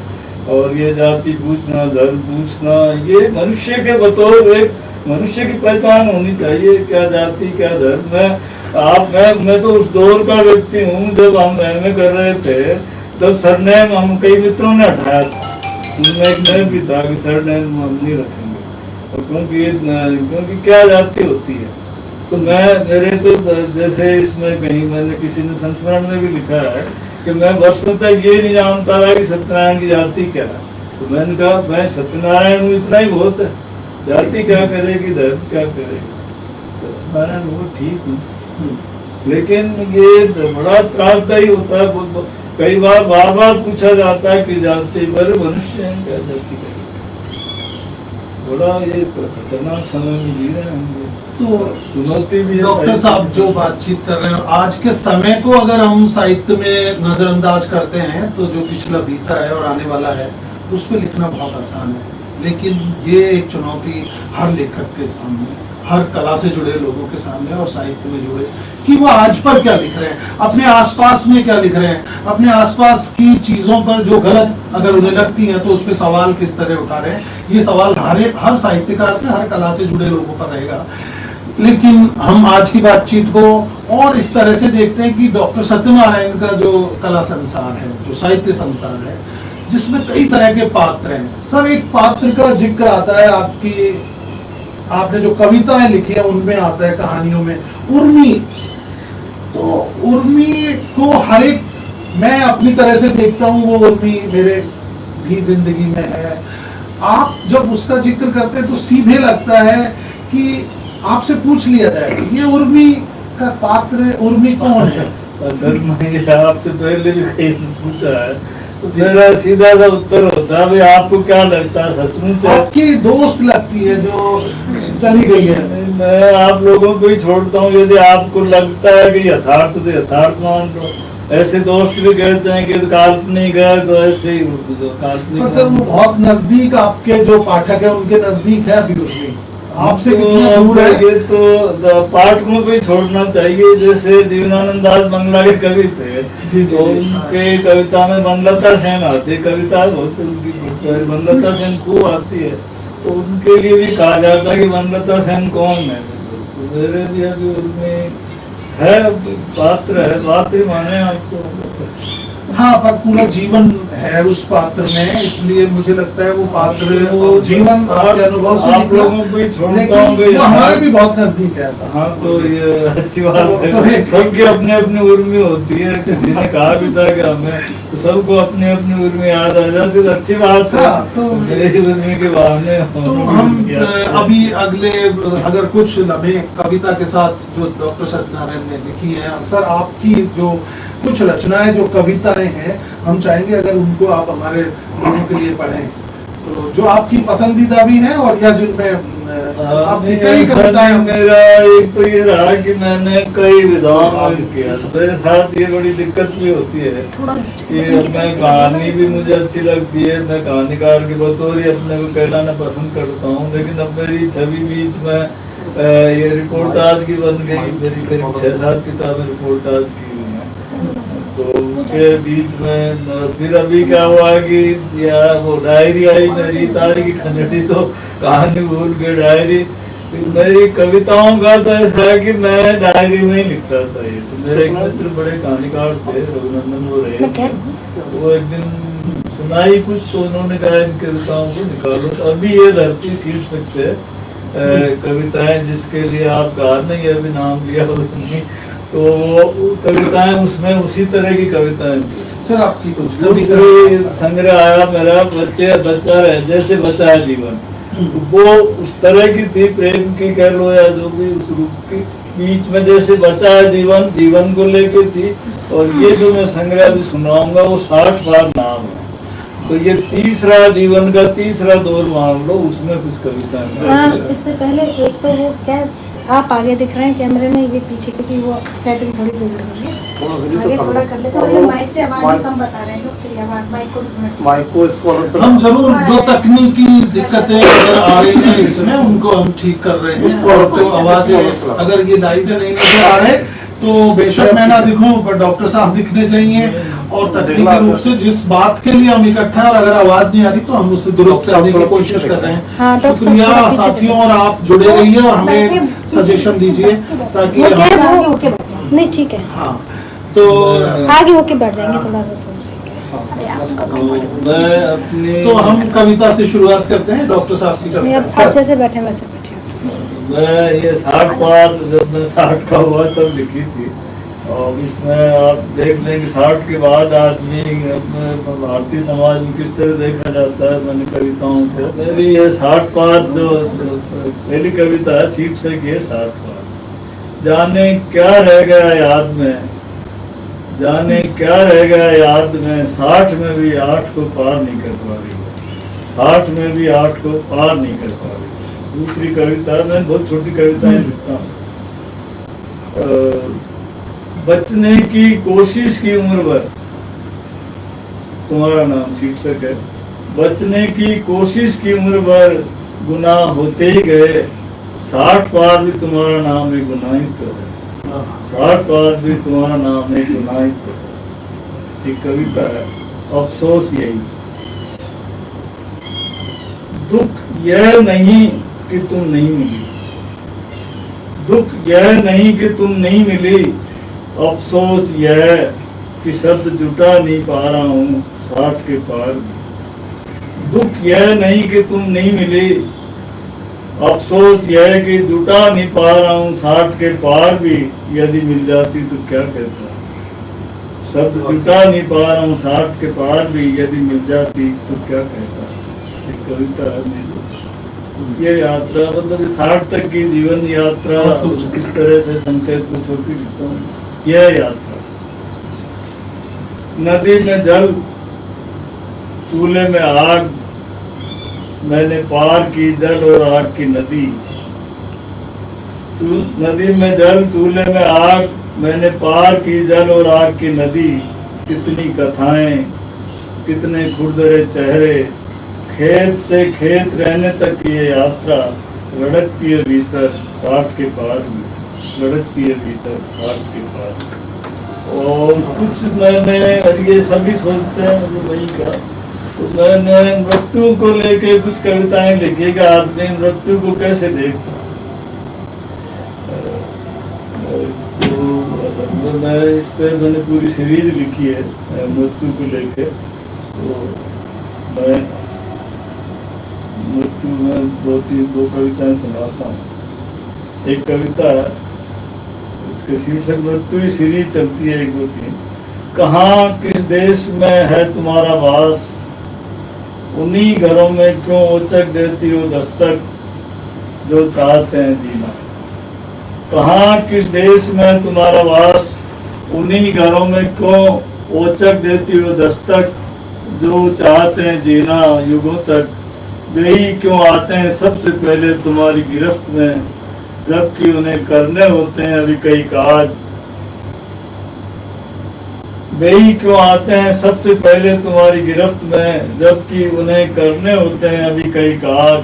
और ये जाति पूछना, धर्म पूछना, ये मनुष्य के बतौर एक मनुष्य की पहचान होनी चाहिए, क्या जाति क्या धर्म। मैं तो उस दौर का व्यक्ति हूँ जब हम एमए कर रहे थे, तब सरनेम हम कई मित्रों ने हटाया था, उनमें एक नेम भी था कि सरनेम हम नहीं रखेंगे, क्योंकि क्या जाति होती है। तो मेरे तो जैसे इसमें कहीं मैंने किसी ने संस्मरण में भी लिखा है कि मैं वर्षों तक ये नहीं जानता था कि सत्यनारायण की जाति क्या है। तो मैंने कहा मैं सत्यनारायण हूँ, इतना ही बहुत है, जाति क्या करेगी, धर्म क्या करेगी, सत्यनारायण वो ठीक हूँ। लेकिन ये बड़ा त्रासदायी होता है, कई बार बार पूछा जाता है कि जाति पर मनुष्य है, क्या जाति करेगी। बड़ा ये खतरनाक समय में जी रहे हैं।
तो
चुनौती भी
डॉक्टर साहब जो बातचीत कर रहे हैं, आज के समय को अगर हम साहित्य में नजरअंदाज करते हैं तो जो पिछला बीता है और आने वाला है उस पर लिखना बहुत आसान है, लेकिन ये एक चुनौती हर लेखक के सामने, हर कला से जुड़े लोगों के सामने और साहित्य में जुड़े, कि वो आज पर क्या लिख रहे हैं, अपने आसपास में क्या लिख रहे हैं, अपने आसपास की चीजों पर जो गलत अगर उन्हें लगती हैं तो उस पर सवाल किस तरह उठा रहे हैं। ये सवाल हर साहित्यकार पे, हर कला से जुड़े लोगों पर रहेगा। लेकिन हम आज की बातचीत को और इस तरह से देखते हैं कि डॉक्टर सत्यनारायण का जो कला संसार है, जो साहित्य संसार है, जिसमें कई तरह के पात्र हैं। सर एक पात्र का जिक्र आता है आपने जो कविताएं लिखी है उनमें आता है, कहानियों में उर्मी। तो उर्मी को हर एक, मैं अपनी तरह से देखता हूँ, वो उर्मी मेरे भी जिंदगी में है। आप जब उसका जिक्र करते हैं तो सीधे लगता है कि आपसे पूछ लिया जाए ये उर्मी का पात्र, उर्मी कौन है?
सर मैं आपसे पहले भी कहीं पूछा है तो मेरा सीधा सा उत्तर होता है भाई आपको क्या लगता है सचमुच है?
आपकी दोस्त लगती है जो चली गई है।
मैं आप लोगों को ही छोड़ता हूँ, यदि आपको लगता है कि यथार्थ तो यथार्थ मान लो। ऐसे दोस्त भी कहते हैं कि काल्पनिक है तो ऐसे ही काल्पनिक।
पर सर वो बहुत नजदीक, आपके जो पाठक है उनके नजदीक है अभी उर्मी, आपसे कितना दूर है?
ये तो पाठकों को ही छोड़ना चाहिए। जैसे जीवनानंद दास बंगला के कवि थे, तो उनके कविता में वनलता सेन आती है, कविता बहुत उनकी वनलता सेन खूब आती है, तो उनके लिए भी कहा जाता है कि वनलता सेन कौन है। तो मेरे भी अभी उनमें है पात्र है, पात्र माने आपको।
हाँ, पर पूरा जीवन है उस पात्र में, इसलिए मुझे लगता है वो पात्र वो जीवन आपके अनुभव से
आप लोगों को ही छोड़ता हूँ,
लेकिन वो हमारे भी बहुत नजदीक है।
हाँ तो ये अच्छी बात है।
तो
सबकी अपनी अपनी उर्मी होती है। किसी ने कहा भी था कि हमें तो सबको अपनी अपनी उर्मी याद आ जाती है, तो अच्छी बात है।
हाँ, तो
मेरी उर्मी के बहाने
तो हम अभी अगले अगर कुछ लम्हे कविता के साथ जो डॉक्टर सत्यनारायण ने लिखी है, सर आपकी जो कुछ रचनाएं जो कविताएं हैं हम चाहेंगे अगर उनको आप हमारे लोगों के लिए पढ़ें, तो जो आपकी पसंदीदा भी हैं और या जिनमें आपकी कई कविताएं।
मेरा एक तो ये रहा कि मैंने कई विधाओं में किया, तो मेरे साथ ये बड़ी दिक्कत भी होती है कि मैं कहानी भी मुझे अच्छी लगती है, मैं कहानीकार के बतौर ही अपने को कहलाना पसंद करता हूँ, लेकिन अब मेरी छवि बीच में ये रिपोर्टाज की बन गई। मेरी करीब 6-7 किताबें रिपोर्टाज की हुई हैं, तो उसके बीच में फिर अभी क्या हुआ कि या वो डायरी आई मेरी, तारी की खंजड़ी, तो कहानी भूल गई डायरी। मेरी कविताओं का तो ऐसा है कि मैं डायरी में ही लिखता था। ये तो मेरे एक मित्र बड़े कहानीकार थे, रघुनंदन वो रहे, वो एक दिन सुनाई कुछ, तो उन्होंने कहा इन कविताओं को निकालो। तो अभी ये धरती शीर्षक से कविताएं जिसके लिए आप गा नहीं अभी नाम लिया उन्होंने, तो वो कविताएं उसमें उसी तरह की कविताएं थी।
सर आपकी कुछ
दूसरी संग्रह आया मेरा बच्चा रहे जैसे बचा है जीवन, तो वो उस तरह की थी, प्रेम की कह लो या जो भी उस रूप की, बीच में जैसे बचा है जीवन, जीवन को लेके थी। और ये जो मैं संग्रह भी सुनाऊंगा वो 60 बार नाम है, तो ये तीसरा जीवन का तीसरा दौर मान लो, उसमें कुछ कविताएं।
इससे पहले एक तो वो क्या आप आगे दिख रहे हैं कैमरे में, ये पीछे, क्योंकि वो सेटिंग थोड़ी बिगड़ रही है, आगे थोड़ा कर लेते हैं। माइक से आवाज कम बता रहे हैं लोग, तो आवाज माइक को
माइक को इसको
हम जरूर जो तकनीकी दिक्कतें अगर आ रही हैं इसमें उनको हम ठीक कर रहे हैं। जो आवाज अगर ये लाइव से नहीं नजर आ रहे तो बेशक मैं ना दिखूं, पर डॉक्टर साहब दिखने चाहिए, और तकनीकी रूप से जिस बात के लिए हम इकट्ठा हैं और अगर आवाज नहीं आ रही तो हम उसे दुरुस्त करने की कोशिश कर रहे हैं।
हाँ,
शुक्रिया साथियों, और आप जुड़े रहिए और हमें सजेशन दीजिए ताकि
नहीं ठीक है।
हाँ तो
आगे होके बैठ जाएंगे थोड़ा सा,
मैं अपनी
तो हम कविता से शुरुआत करते हैं। डॉक्टर साहब की कविता
आप जैसे बैठे वैसे बैठे।
मैं ये 60 बार जब मैं 60 का हुआ तब लिखी थी, और इसमें आप देख लें कि 60 के बाद आदमी भारतीय समाज में किस तरह देखा जाता है। मैंने कविताओं को, मेरी ये 60 बार जो पहली कविता है शीर्षक ये 60 बार। जाने क्या रह गया याद में, जाने क्या रह गया याद में, 60 में भी 8 को पार नहीं कर पा रही, 60 में भी 8 को पार नहीं कर पा रही। दूसरी कविता, मैं बहुत छोटी कविताएं लिखता हूँ। बचने की कोशिश की उम्र भर, तुम्हारा नाम शीर्षक है। बचने की कोशिश की उम्र भर गुनाह होते ही गए, 60 बार भी तुम्हारा नाम एक गुनाहित है, 60 बार भी तुम्हारा नाम एक गुनाहित है। एक कविता है, अफसोस यही, दुख यह नहीं कि तुम नहीं मिली, दुख यह नहीं कि तुम नहीं मिली, अफसोस यह कि शब्द जुटा नहीं पा रहा हूँ 60 के पार भी। दुख यह नहीं कि तुम नहीं मिली, अफसोस यह कि जुटा नहीं पा रहा हूँ 60 के पार भी, यदि मिल जाती तो क्या कहता। शब्द जुटा नहीं पा रहा हूँ 60 के पार भी, यदि मिल जाती तो क्या कहता। कविता है मेरी। ये यात्रा मतलब 60 तक की जीवन यात्रा किस तरह से संक्षेप में छोटी लिखता हूँ। यह यात्रा नदी में जल, चूल्हे में आग, मैंने पार की जल और आग की नदी। नदी में जल, चूल्हे में आग, मैंने पार की जल और आग की नदी। कितनी कथाएं, कितने खुरदरे चेहरे, खेत से खेत रहने तक ये यात्रा लड़कती है भीतर 60 के पार में, लड़कती है भीतर 60 के पार। और कुछ मैंने, ये सभी सोचते हैं मुझे वही का, तो मैंने मृत्यु को लेके कुछ कविताएं लिखी कि आदमी मृत्यु को कैसे देखता। तो मैं इस पे मैंने पूरी सीरीज लिखी है मृत्यु को लेके। तो मैं मृत्यु में दो कविताएं सुनाता हूँ। एक कविता है, उसके शीर्षक मृत्यु ही सीरीज चलती है 1 2 3। कहाँ किस देश में है तुम्हारा वास, उन्हीं घरों में क्यों ओचक देती हो दस्तक, जो चाहते हैं जीना। कहाँ किस देश में तुम्हारा वास, उन्हीं घरों में क्यों ओचक देती हो दस्तक, जो चाहते हैं जीना युगों तक। वे ही क्यों आते हैं सबसे पहले तुम्हारी गिरफ्त में, जबकि उन्हें करने होते हैं अभी कई काज। वे ही क्यों आते हैं सबसे पहले तुम्हारी गिरफ्त में, जबकि उन्हें करने होते हैं अभी कई काज।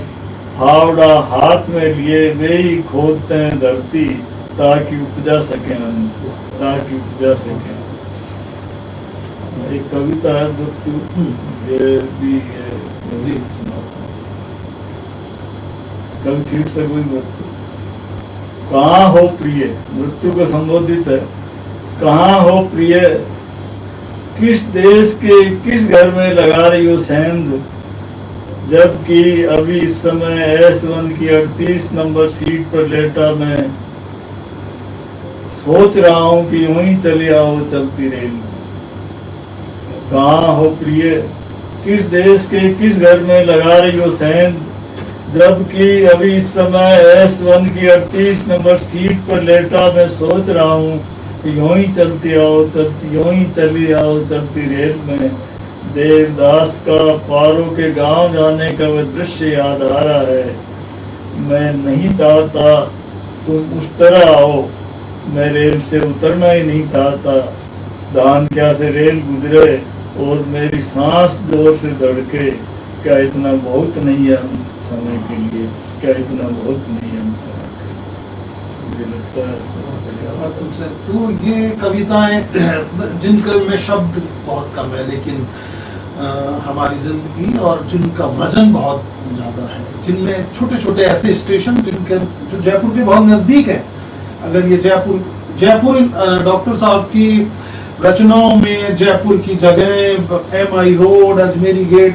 फावड़ा हाथ में लिए वे ही खोदते हैं धरती, ताकि उपजा सकें हम, ताकि उपजा सकें। एक कविता है मृत्यु, ये भी है कवि शीर्षक हुई मृत्यु। कहाँ हो प्रिय, मृत्यु को संबोधित है। कहाँ हो प्रिय, किस देश के किस घर में लगा रही हो सेंध, जबकि अभी इस समय S1 की 38 नंबर सीट पर लेटा मैं सोच रहा हूं कि यूं ही चली आओ चलती रेल। कहाँ हो प्रिय, किस देश के किस घर में लगा रही हो सेंध, जबकि अभी इस समय S1 की 38 नंबर सीट पर लेटा मैं सोच रहा हूँ कि यूं ही चलती आओ चलती, यूं ही चली आओ चलती रेल में। देवदास का पारों के गांव जाने का वह दृश्य याद आ रहा है। मैं नहीं चाहता तुम उस तरह आओ, मैं रेल से उतरना ही नहीं चाहता। धान क्या से रेल गुजरे और मेरी सांस जोर से धड़के, क्या इतना बहुत नहीं है हम समय के लिए, क्या इतना बहुत नहीं है हम समय के लिए। मुझे लगता है
तुमसे तो ये कविताएं जिनका में शब्द बहुत कम है, लेकिन हमारी जिंदगी और जिनका वजन बहुत ज़्यादा है, जिनमें छोटे छोटे ऐसे स्टेशन जिनके जो जयपुर के बहुत नज़दीक हैं। अगर ये जयपुर डॉक्टर साहब की रचनाओं में जयपुर की जगह, MI रोड, अजमेरी गेट,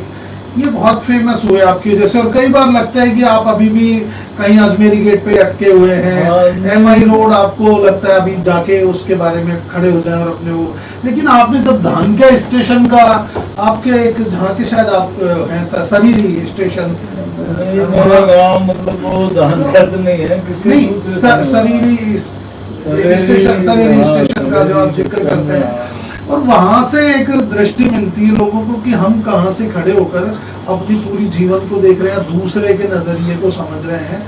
ये बहुत फेमस हुए आपकी जैसे। और कई बार लगता है कि आप अभी भी कहीं अजमेरी गेट पे अटके हुए हैं। MI रोड आपको लगता है अभी जाके उसके बारे में खड़े हो जाए और अपने वो, लेकिन आपने जब धानक्या स्टेशन का, आपके एक जहाँ के शायद आप हैं सरीरी स्टेशन,
मतलब वो धानक्या तो नहीं है,
सरीरी स्टेशन का जो आप जिक्र करते हैं, और वहां से एक दृष्टि मिलती है लोगों को कि हम कहाँ से खड़े होकर अपनी पूरी जीवन को देख रहे हैं, दूसरे के नजरिए को समझ रहे हैं।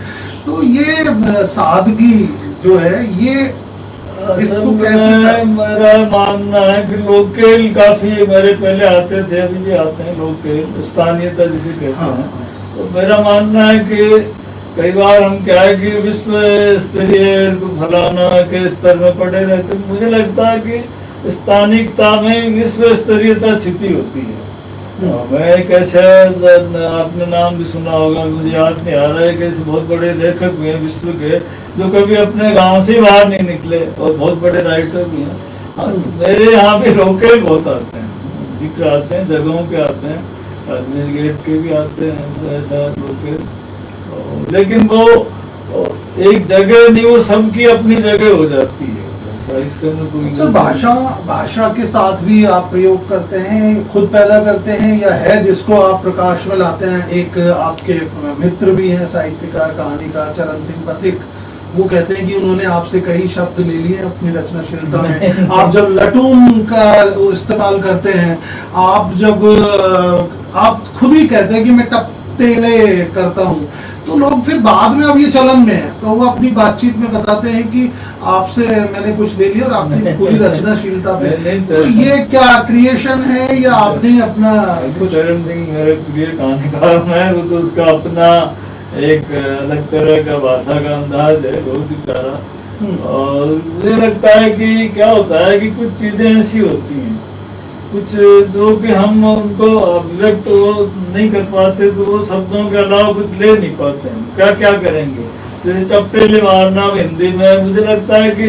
तो ये सादगी जो है, ये इसको कैसे,
मेरा मानना है कि लोकल काफी मेरे पहले आते थे, अभी भी आते हैं लोकल, स्थानीयता जिसे कहते हैं। तो मेरा मानना है कि कई बार हम क्या है कि विश्व स्तरीय फलाना के स्तर में पड़े रहते, मुझे लगता है कि स्थानिकता में विश्व स्तरीयता छिपी होती है। मैं कैसे, आपने नाम भी सुना होगा, मुझे याद नहीं आ रहा है, कैसे बहुत बड़े लेखक भी हैं विश्व के जो कभी अपने गांव से बाहर नहीं निकले, और बहुत बड़े राइटर भी हैं। मेरे यहाँ भी लोकल बहुत आते हैं, जिक्र आते हैं, जगहों के आते हैं, अजमेर गेट के भी आते हैं लोकल, लेकिन वो एक जगह नहीं, वो सबकी अपनी जगह हो जाती है। साहित्य में कोई
अच्छा, भाषा के साथ भी आप प्रयोग करते हैं, खुद पैदा करते हैं, या है जिसको आप प्रकाश में लाते हैं? एक आपके मित्र भी हैं साहित्यकार, कहानीकार चरण सिंह पथिक, वो कहते हैं कि उन्होंने आपसे कई शब्द ले लिए अपनी रचनाशीलता में। आप जब लटूम का इस्तेमाल करते हैं, आप खुद ही कहते हैं कि मैं टपटेले करता हूँ, तो लोग फिर बाद में, अब ये चलन में है, तो वो अपनी बातचीत में बताते हैं कि आपसे मैंने कुछ ले लिया और आपकी पूरी रचनाशीलता पे। तो ये क्या क्रिएशन है या आपने अपना कुछ?
चरण सिंह मेरे प्रिय कहानीकार है, वो तो उसका अपना एक अलग तरह का भाषा का अंदाज है, बहुत ही प्यारा। और मुझे लगता है कि क्या होता है कि कुछ चीजें ऐसी होती हैं, कुछ जो कि हम उनको अभिव्यक्त नहीं कर पाते, तो वो शब्दों के अलावा कुछ ले नहीं पाते हैं, क्या क्या करेंगे। जैसे टपटेले मारना हिंदी में मुझे लगता है कि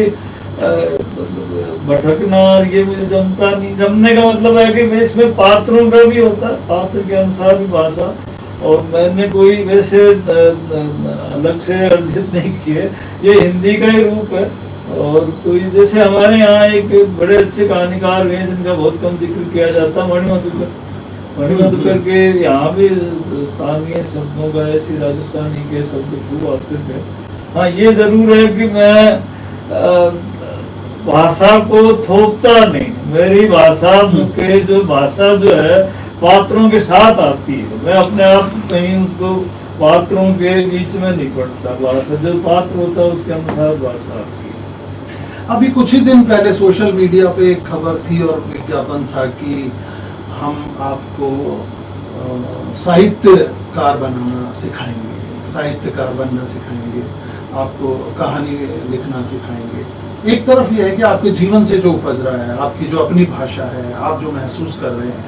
भटकना, ये मुझे जमता नहीं। जमने का मतलब है कि इसमें पात्रों का भी होता है, पात्र के अनुसार भी भाषा, और मैंने कोई वैसे अलग से अर्जित नहीं किए, ये हिंदी का ही रूप है। और कोई जैसे हमारे यहाँ एक बड़े अच्छे कहानीकार हैं जिनका बहुत कम जिक्र किया जाता है, मणिमधुकर के यहाँ भी स्थानीय शब्दों का, ऐसी राजस्थानी के शब्द खूब आते थे। हाँ, ये जरूर है कि मैं भाषा को थोपता नहीं, मेरी भाषा के जो भाषा जो है पात्रों के साथ आती है, मैं अपने आप कहीं उनको पात्रों के बीच में नहीं पड़ता। भाषा जो पात्र होता है उसके अनुसार भाषा आती है।
अभी कुछ ही दिन पहले सोशल मीडिया पे एक खबर थी और विज्ञापन था कि हम आपको साहित्यकार बनाना सिखाएंगे, साहित्यकार बनना सिखाएंगे, आपको कहानी लिखना सिखाएंगे। एक तरफ ये है कि आपके जीवन से जो उपज रहा है, आपकी जो अपनी भाषा है, आप जो महसूस कर रहे हैं,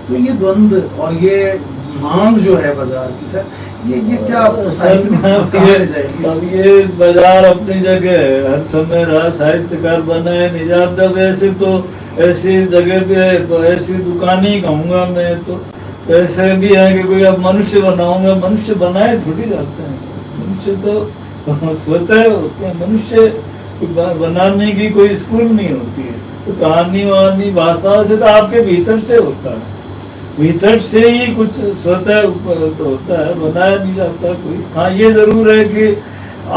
तो ये द्वंद्व और ये मांग जो है बाजार की, सर ये क्या साहित्य में जाएगी?
अब ये बाजार अपनी जगह है, हर समय रहा, साहित्यकार बना है नहीं जाता। वैसे तो ऐसी जगह पे ऐसी दुकान ही कहूँगा मैं, तो ऐसे भी है कि कोई अब मनुष्य बनाऊंगा, मनुष्य बनाए थोड़ी जाते हैं, मनुष्य तो स्वतः होते हैं। मनुष्य बनाने की कोई स्कूल नहीं होती है, तो कहानी वानी भाषा से तो आपके भीतर से होता है, भीतर से ही कुछ स्वतः होता है, बनाया नहीं जाता कोई। हाँ, ये जरूर है कि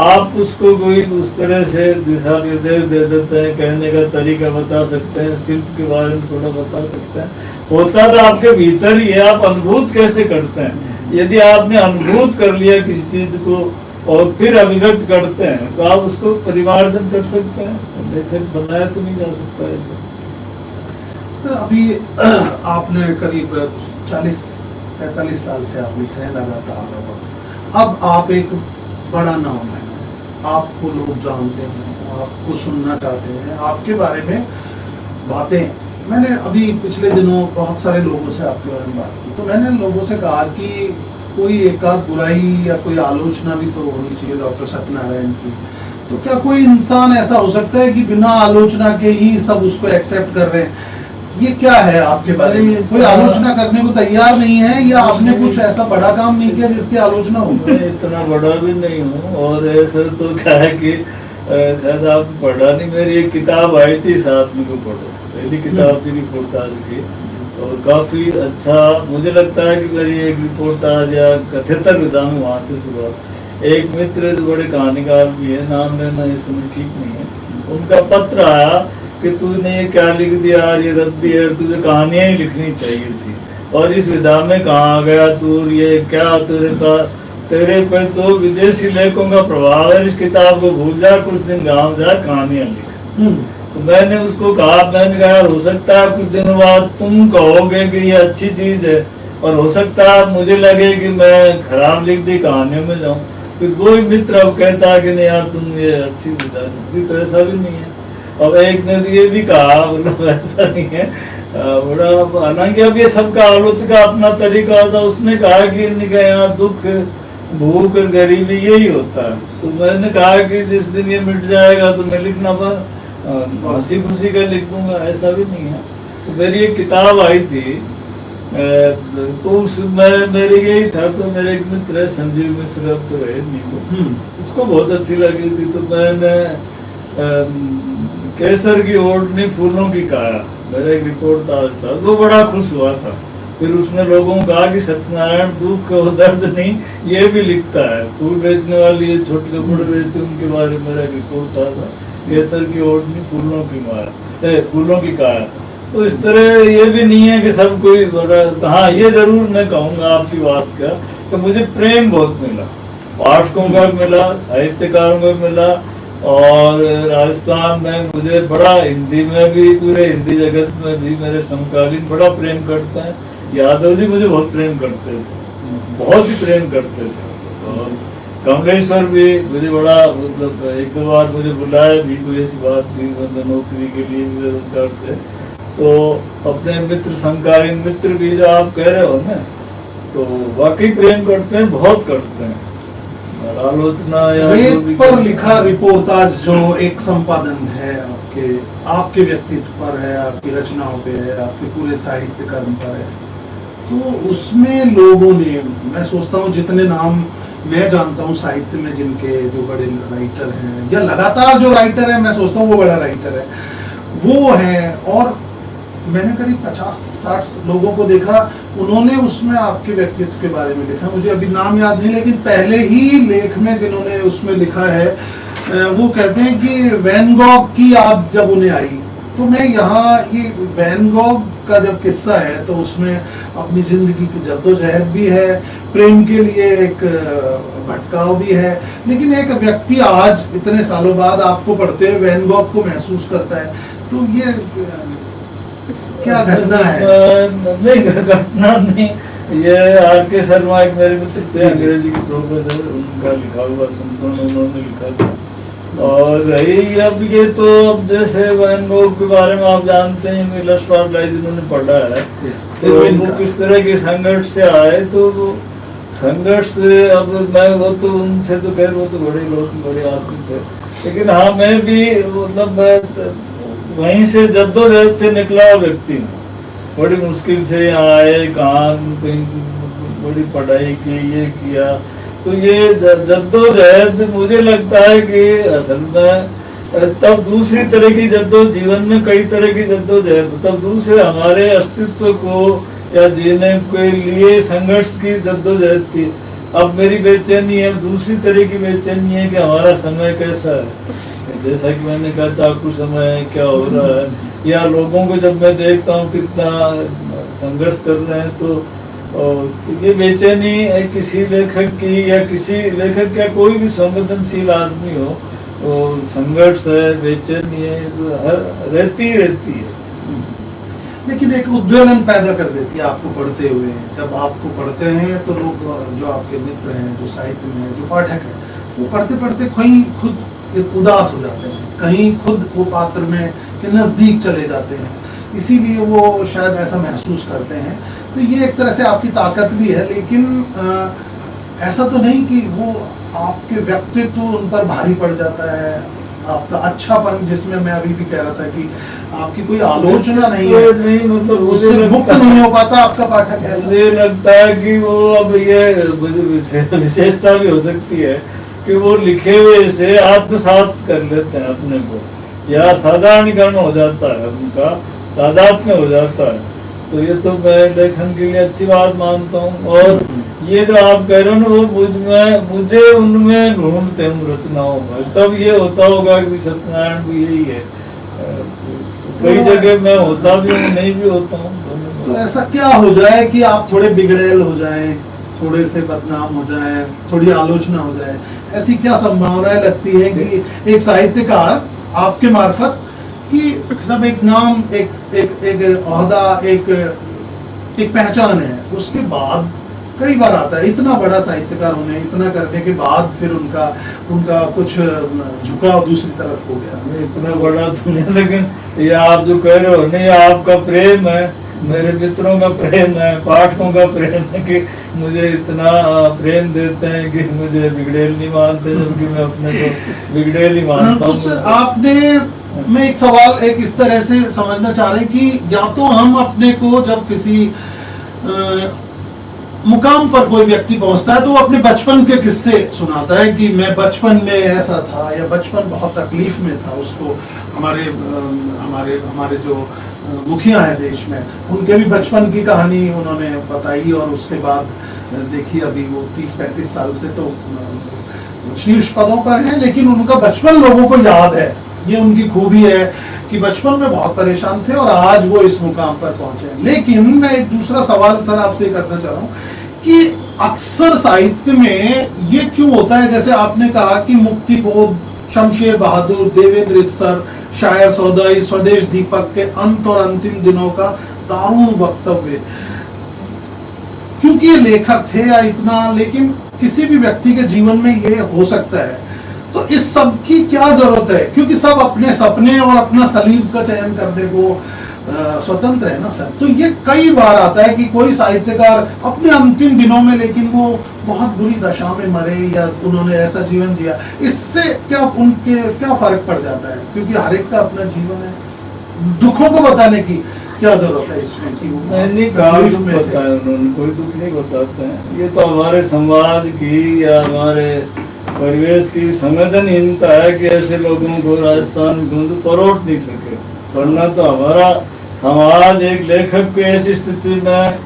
आप उसको कोई उस तरह से दिशा निर्देश दे देते हैं, कहने का तरीका बता सकते हैं, शिल्प के बारे में थोड़ा बता सकते हैं, होता तो आपके भीतर ही है। आप अनुभूत कैसे करते हैं? यदि आपने अनुभूत कर लिया किसी चीज को और फिर अभिव्यक्त करते हैं, तो आप उसको परिमार्जन कर सकते हैं, लेकिन बनाया तो नहीं जा सकता ऐसे।
सर, अभी आपने करीब 40-45 साल से आप लिख रहे हैं लगातार, अब आप एक बड़ा नाम है, आपको लोग जानते हैं, आपको सुनना चाहते हैं, आपके बारे में बातें। मैंने अभी पिछले दिनों बहुत सारे लोगों से आपके बारे में बात की, तो मैंने लोगों से कहा कि कोई एक आध बुराई या कोई आलोचना भी तो होनी चाहिए डॉक्टर सत्यनारायण की। तो क्या कोई इंसान ऐसा हो सकता है कि बिना आलोचना के ही सब उसको एक्सेप्ट कर रहे हैं? ये क्या है आपके बारे में? कोई आलोचना करने को तैयार नहीं है, या आपने कुछ ऐसा बड़ा काम नहीं किया जिसकी आलोचना हो?
मैं इतना बड़ा भी नहीं हूँ, और ऐसा तो क्या है कि शायद आप पढ़ा नहीं, मेरी एक किताब आई थी साथ में को पढ़ो, पहली किताब थी रिपोर्टाज की, और काफी अच्छा मुझे लगता है कि मेरी एक रिपोर्टाज या कथेतर विधा में वहाँ से शुरुआत। एक मित्र जो बड़े कहानीकार भी है, नाम लेना इस समय ठीक नहीं है, उनका पत्र आया कि तूने ये क्या लिख दिया, ये रद्दी है, तुझे कहानियां ही लिखनी चाहिए थी, और इस विधा में कहाँ आ गया तू, ये क्या तेरे पे तो विदेशी लेखकों का प्रभाव है, इस किताब को भूल जा, कुछ दिन गाँव जा, कहानियां लिख। तो मैंने उसको कहा, मैंने कहा हो सकता है कुछ दिनों बाद तुम कहोगे कि ये अच्छी चीज है, और हो सकता है मुझे लगे कि मैं खराब लिख दी, कहानियों में जाऊँ। फिर कोई मित्र अब कहता है कि नहीं यार तुम ये अच्छी विधा लिखती, तो ऐसा भी नहीं है। और एक ने ये भी कहा, मतलब ऐसा नहीं है बड़ा, हालांकि अब ये सबका आलोचक का अपना तरीका था, उसने कहा कि इनके यहाँ दुख भूख गरीबी यही होता है। तो मैंने कहा कि जिस दिन ये मिट जाएगा तो मैं लिखना पर हंसी खुशी का लिख दूंगा, ऐसा भी नहीं है। तो मेरी एक किताब आई थी, तो उसमें मेरे यही था, तो मेरे एक मित्र है संजीव मिश्र, अब तो रहे नहीं, उसको बहुत अच्छी लगी थी, तो मैंने केसर की ओढ़नी फूलों की काया, मेरा एक रिपोर्ट था, वो बड़ा खुश हुआ था। फिर उसने लोगों को कहा कि सत्यनारायण दुख और दर्द नहीं, ये भी लिखता है। फूल बेचने वाली ये छोटे कपड़े बेचते उनके बारे में मेरा रिपोर्ट था, केसर की ओढ़नी फूलों की माया, फूलों की काया। तो इस तरह ये भी नहीं है कि सब कोई बड़ा। हाँ, ये जरूर मैं कहूँगा आपकी बात का कि मुझे प्रेम बहुत मिला, पाठकों का मिला, साहित्यकारों का मिला, और राजस्थान में मुझे बड़ा, हिंदी में भी, पूरे हिंदी जगत में भी मेरे समकालीन बड़ा प्रेम करते हैं। यादव जी मुझे बहुत प्रेम करते थे, बहुत ही प्रेम करते थे। और कमलेश्वर भी मुझे बड़ा, मतलब एक दो बार मुझे बुलाया भी, कोई ऐसी बात थी, मतलब नौकरी के लिए भी बेरोजगार थे, तो अपने मित्र, समकालीन मित्र भी जो आप कह रहे हो ना, तो वाकई प्रेम करते हैं, बहुत करते हैं। आलोचना या
वेद पर लिखा रिपोर्टाज जो एक संपादन है आपके व्यक्तित्व पर है, आपकी रचनाओं पे है, आपके पूरे साहित्य कर्म पर है, तो उसमें लोगों ने, मैं सोचता हूँ जितने नाम मैं जानता हूँ साहित्य में, जिनके जो बड़े राइटर हैं या लगातार जो राइटर है, मैं सोचता हूँ वो बड़ा राइटर है, वो है। और मैंने करीब 50-60 लोगों को देखा, उन्होंने उसमें आपके व्यक्तित्व के बारे में लिखा। मुझे अभी नाम याद नहीं, लेकिन पहले ही लेख में जिन्होंने उसमें लिखा है, वो कहते हैं कि वैन गॉग की याद जब उन्हें आई, तो मैं यहाँ, ये वैन गॉग का जब किस्सा है, तो उसमें अपनी जिंदगी की जद्दोजहद भी है, प्रेम के लिए एक भटकाव भी है, लेकिन एक व्यक्ति आज इतने सालों बाद आपको पढ़ते हुए वैन गॉग को महसूस करता है, तो ये क्या घटना है?
नहीं, घटना नहीं, ये आर.के. शर्मा एक मेरे मित्र थे, अंग्रेजी के प्रोफेसर, उनका लिखा हुआ संपूर्ण उन्होंने लिखा था। और रही अब ये, तो अब जैसे वैन गॉग के बारे में आप जानते हैं, इलस्ट्रेटेड लाइफ जिन्होंने पढ़ा है, तो वो किस तरह के संघर्ष से आए, तो वो संघर्ष से, अब मैं, वो तो उनसे तो खैर, वो तो बड़े लोग, बड़े आदमी थे, लेकिन हाँ, मैं भी, मतलब वहीं से जद्दोजहद से निकला व्यक्ति हूँ। बड़ी मुश्किल से यहाँ आए, कहाँ कहीं बड़ी पढ़ाई की, ये किया, तो ये जद्दोजहद मुझे लगता है कि असल में तब दूसरी तरह की जद्दोजहद, जीवन में कई तरह की जद्दोजहद, तब दूसरे हमारे अस्तित्व को या जीने के लिए संघर्ष की जद्दोजहद थी। अब मेरी बेचैनी है, दूसरी तरह की बेचैनी है कि हमारा समय कैसा है, जैसा कि मैंने कहा, चाकू समय है, क्या हो रहा है, या लोगों को जब मैं देखता हूँ कितना संघर्ष कर रहे हैं, तो ये बेचैनी किसी लेखक की, या किसी लेखक या कोई भी संवेदनशील आदमी हो, तो संघर्ष है, बेचैनी है, तो रहती है।
लेकिन एक उद्वेलन पैदा कर देती है आपको पढ़ते हुए। जब आपको पढ़ते हैं तो लोग, जो आपके मित्र हैं, जो साहित्य में जो पाठक हैं, वो पढ़ते पढ़ते कहीं खुद उदास हो जाते हैं, कहीं खुद वो पात्र में के नज़दीक चले जाते हैं, इसीलिए वो शायद ऐसा महसूस करते हैं। तो ये एक तरह से आपकी ताकत भी है, लेकिन ऐसा तो नहीं कि वो आपके व्यक्तित्व उन पर भारी पड़ जाता है, आपका अच्छापन, जिसमें मैं अभी भी कह रहा था कि आपकी कोई आलोचना नहीं है,
नहीं, मतलब
उससे मुक्त नहीं हो पाता आपका पाठक।
मुझे लगता है कि वो, अब ये विशेषता भी हो सकती है कि वो लिखे हुए से आत्मसात कर लेते हैं अपने को, या साधारणीकरण हो जाता है उनका, तादात्म्य हो जाता है। तो ये तो मैं लेखन के लिए अच्छी बात मानता हूँ। और ये जो आप कह रहे हो ना, वो मुझे उनमें ढूंढते हैं रचनाओं में, तब ये होता होगा कि सत्यनारायण भी यही है। कई जगह मैं होता भी हूँ, नहीं भी होता हूँ।
तो ऐसा क्या हो जाए कि आप थोड़े बिगड़ैल हो जाएं, थोड़े से बदनाम हो जाएं, थोड़ी आलोचना हो जाए, ऐसी क्या संभावनाएं लगती है कि एक साहित्यकार आपके मार्फत, कि जब एक नाम, एक ओहदा, एक पहचान है, उसके बाद कई बार आता है, इतना बड़ा साहित्यकार होने, इतना करने के बाद फिर उनका कुछ झुकाव दूसरी तरफ हो गया।
इतना बड़ा तो नहीं, लेकिन ये आप जो कह रहे हो नहीं, आपका प्रेम है, मेरे मित्रों का प्रेम है, पाठकों का प्रेम है कि मुझे इतना प्रेम देते हैं कि मुझे बिगड़ेल नहीं मानते, जबकि मैं अपने को बिगड़ेल ही मानता हूँ।
तो आपने, मैं एक सवाल एक इस तरह से समझना चाह रहे हैं कि या तो हम अपने को जब किसी मुकाम पर कोई व्यक्ति पहुंचता है तो वो अपने बचपन के किस्से सुनाता है कि मैं बचपन में ऐसा था, या बचपन बहुत तकलीफ में था। उसको हमारे हमारे हमारे जो मुखिया हैं देश में, उनके भी बचपन की कहानी उन्होंने बताई, और उसके बाद देखिए अभी वो 30-35 साल से तो शीर्ष पदों पर हैं, लेकिन उनका बचपन लोगों को याद है। ये उनकी खूबी है कि बचपन में बहुत परेशान थे और आज वो इस मुकाम पर पहुंचे हैं। लेकिन मैं एक दूसरा सवाल सर आपसे करना चाह रहा हूँ कि अक्सर साहित्य में ये क्यों होता है, जैसे आपने कहा कि मुक्ति बोध, शमशेर बहादुर, देवेंद्र इस्सर, शायर सौदाई, स्वदेश दीपक के अंत और अंतिम दिनों का दारुण वक्तव्य, क्योंकि ये लेखक थे या इतना, लेकिन किसी भी व्यक्ति के जीवन में ये हो सकता है, तो इस सब की क्या जरूरत है? क्योंकि सब अपने सपने और अपना सलीब का चयन करने को स्वतंत्र है ना सर। तो ये कई बार आता है कि कोई साहित्यकार अपने अंतिम दिनों में, लेकिन वो बहुत बुरी दशा में मरे या उन्होंने ऐसा जीवन जिया, इससे क्या उनके क्या फर्क पड़ जाता है? क्योंकि हर एक का अपना जीवन है, दुखों को बताने की क्या जरूरत है इसमें कि
नहीं बताया उन्होंने, कोई दुख नहीं बताते हैं। ये तो हमारे समाज की या हमारे परिवेश की संवेदनहीनता है कि ऐसे लोगों को राजस्थान में परोट नहीं सके, वरना तो हमारा समाज एक लेखक की ऐसी स्थिति में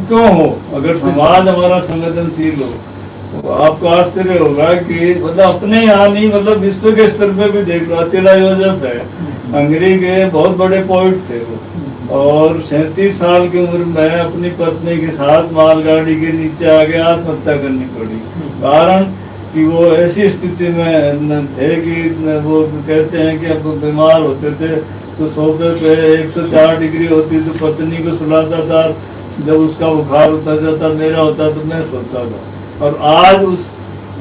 क्यों हो। अगर समाज हमारा संवेदनशील हो तो आपको आश्चर्य होगा कि मतलब अपने यहाँ नहीं, मतलब विश्व के स्तर पे भी देख लो, अतिला योसेफ है, हंगरी के बहुत बड़े पोइट थे वो, और 37 साल की उम्र में अपनी पत्नी के साथ मालगाड़ी के नीचे आके आत्महत्या करनी पड़ी। कारण कि वो ऐसी स्थिति में थे कि वो कहते हैं कि अब बीमार होते थे तो सोफे पे 104 डिग्री होती तो पत्नी को सुलाता था, जब उसका बुखार उतर जाता मेरा होता तो मैं सोता था। और आज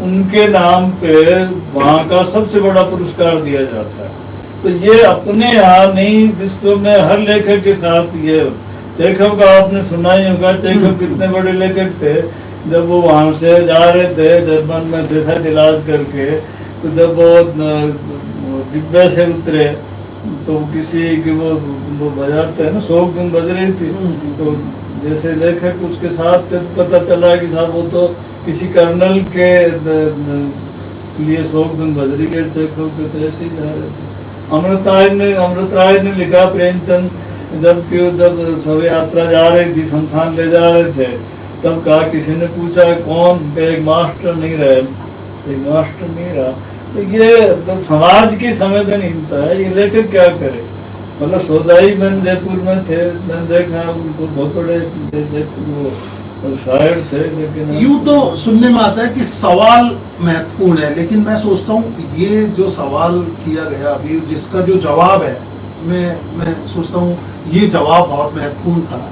उनके नाम पे वहाँ का सबसे बड़ा पुरस्कार दिया जाता है। तो ये अपने यहाँ नहीं, विश्व में हर लेखक के साथ ये। चेखव का आपने सुना ही होगा, चेखव कितने बड़े लेखक थे। जब वो वहाँ से जा रहे थे जर्मन में शायद इलाज करके, तो जब वो डिब्बे से उतरे तो किसी की वो बजाते हैं ना, शोक धुन बज रही थी, तो जैसे लेखक उसके साथ थे तो पता चला कि साहब वो तो किसी कर्नल के लिए शोक धुन बज रही है, चेखव के तो ऐसे ही जा रहे थे। अमृत राय ने लिखा, प्रेमचंद जब सब यात्रा जा रही थी, शमशान ले जा रहे थे, तब कहा, किसी ने पूछा कौन, एक मास्टर नहीं रहे, एक मास्टर नहीं रहा। तो ये तो समाज की संवेदनहीनता है, ये लेखक क्या करे। मतलब सौदाई मैंने जयपुर में थे, मैंने देखा उनको, बहुत बड़े वो शायर थे, लेकिन
यूं तो सुनने में आता है कि सवाल महत्वपूर्ण है, लेकिन मैं सोचता हूँ ये जो सवाल किया गया अभी, जिसका जो जवाब है, मैं सोचता हूँ ये जवाब बहुत महत्वपूर्ण था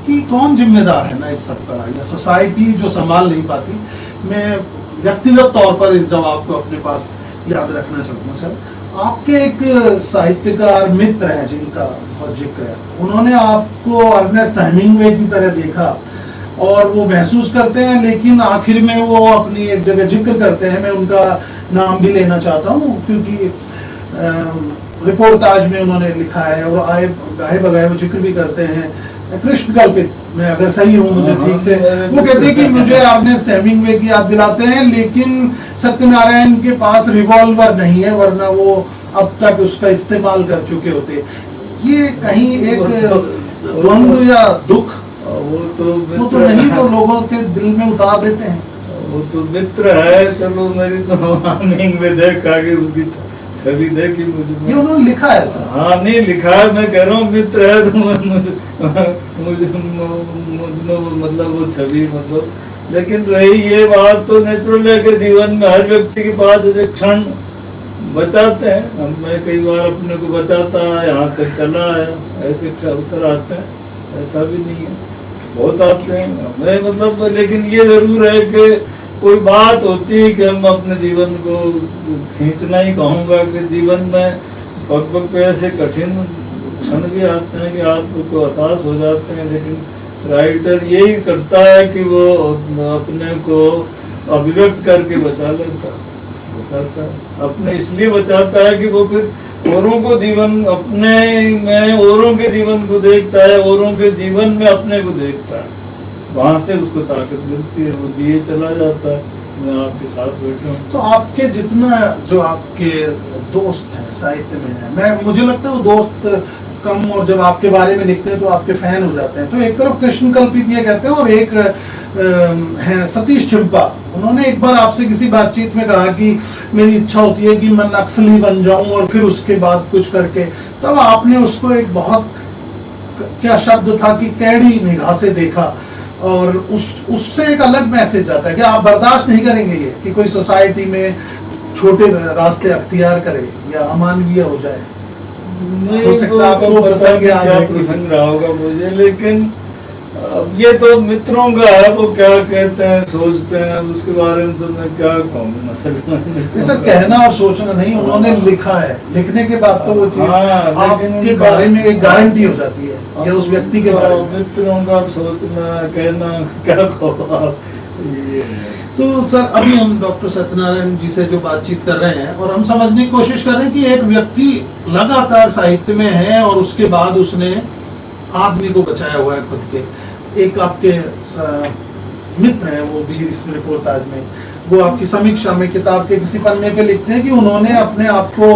कि कौन जिम्मेदार है ना इस सब का, या सोसाइटी जो संभाल नहीं पाती। मैं व्यक्तिगत तौर पर इस जवाब को अपने पास याद रखना चाहूँगा। सर, आपके एक साहित्यकार मित्र हैं जिनका बहुत जिक्र है, उन्होंने आपको अर्नेस्ट हेमिंग्वे की तरह देखा और वो महसूस करते हैं, लेकिन आखिर में वो अपनी एक जगह जिक्र करते हैं, मैं उनका नाम भी लेना चाहता हूँ क्योंकि रिपोर्टाज में उन्होंने लिखा है और गाए बगाए वो जिक्र भी करते हैं, कृष्ण कल्पित, मैं अगर सही हूँ मुझे ठीक से, वो कहते हैं कि मुझे अर्नेस्ट हेमिंग्वे की याद दिलाते हैं, लेकिन सत्यनारायण के पास रिवॉल्वर नहीं है, वरना वो अब तक उसका इस्तेमाल कर चुके होते। ये कहीं एक द्वंद्व या दुख वो तो नहीं, वो लोगों के दिल में उतार देते हैं।
वो तो मित्र है, चलो मेरी तो हेमिंग्वे देख आगे उसकी छवि देखी मुझे,
ये उन्होंने लिखा है सर।
हाँ नहीं लिखा है, मैं कह रहा हूँ मित्र है तो मुझे मतलब वो छवि मतलब। लेकिन रही ये बात तो नेचुरल है कि जीवन में हर व्यक्ति के पास ऐसे क्षण बचाते हैं। मैं कई बार अपने को बचाता है, यहाँ तक चला है, ऐसे अवसर आते हैं, ऐसा भी नहीं है, बहुत आते हैं। मैं मतलब लेकिन ये जरूर है कि कोई बात होती है कि हम अपने जीवन को खींचना ही कहूँगा कि जीवन में पग पग पे ऐसे कठिन क्षण भी आते हैं कि आपको हताश हो जाते हैं, लेकिन राइटर यही करता है कि वो अपने को अभिव्यक्त करके बचाता है। अपने इसलिए बचाता है कि वो फिर औरों को जीवन अपने में औरों के जीवन को देखता है, औरों के जीवन में अपने को देखता है। वहाँ से उसको ताकत मिलती है, वो दिए चला जाता है। मैं आपके साथ बैठा हूँ।
तो आपके जितना जो आपके दोस्त हैं साहित्य में है, मुझे लगता है वो दोस्त कम, और जब आपके बारे में लिखते हैं तो आपके फैन हो जाते हैं। तो एक तरफ कृष्ण कल्पित ये कहते हैं और एक हैं सतीश चिंपा, उन्होंने एक बार आपसे किसी बातचीत में कहा कि मेरी इच्छा होती है कि मैं नक्सली बन जाऊं और फिर उसके बाद कुछ करके, तब आपने उसको एक बहुत, क्या शब्द था कि कैडी निगाह से देखा, और उससे एक अलग मैसेज आता है कि आप बर्दाश्त नहीं करेंगे ये कि कोई सोसाइटी में छोटे रास्ते अख्तियार करे या अमानवीय हो जाए।
नहीं,
हो सकता है आपको पसंद
क्या प्रसंग रहा होगा मुझे, लेकिन ये तो मित्रों का है, वो क्या कहते हैं सोचते हैं उसके बारे में तो मैं क्या कहूँ।
सर कहना और सोचना नहीं, उन्होंने लिखा है, लिखने के बाद तो वो चीज आपके बारे में एक गारंटी हो जाती है या उस व्यक्ति के बारे में।
मित्रों का सोचना कहना क्या कहूँ।
तो सर अभी हम डॉक्टर सत्यनारायण जी से जो बातचीत कर रहे हैं और हम समझने की कोशिश कर रहे हैं कि एक व्यक्ति लगातार साहित्य में है और उसके बाद उसने आदमी को बचाया हुआ है खुद के। एक आपके मित्र हैं वो भी इसमें रिपोर्टाज में, वो आपकी समीक्षा में किताब के किसी पन्ने पे लिखते हैं कि उन्होंने अपने आप को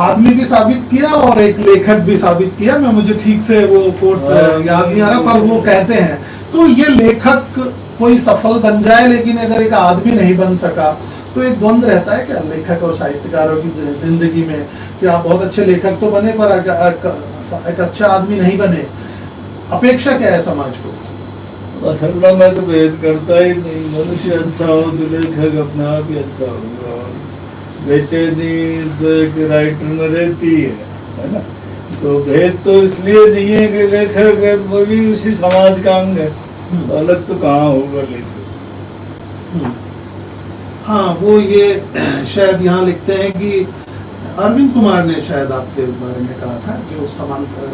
आदमी भी साबित किया और एक लेखक भी साबित किया। मैं मुझे ठीक से वो कोट याद नहीं आ रहा, पर वो कहते हैं तो ये लेखक कोई सफल बन जाए लेकिन अगर एक आदमी नहीं बन सका तो एक द्वंद रहता है क्या लेखक और साहित्यकारों की जिंदगी में कि आप बहुत अच्छे लेखक तो बने पर एक अच्छा आदमी नहीं बने। अपेक्षा क्या है समाज को?
असल में मैं तो भेद करता ही नहीं, मनुष्य अच्छा हो तो लेखक अपना आप ही अच्छा होगा। बेचैनी तो एक राइटर में रहती है ना, तो भेद तो इसलिए नहीं है कि लेखक है वो भी उसी समाज का अंग है, अलग तो कहाँ होगा लेखक।
हाँ वो ये शायद यहाँ लिखते हैं कि अरविंद कुमार ने शायद आपके बारे में कहा था, जो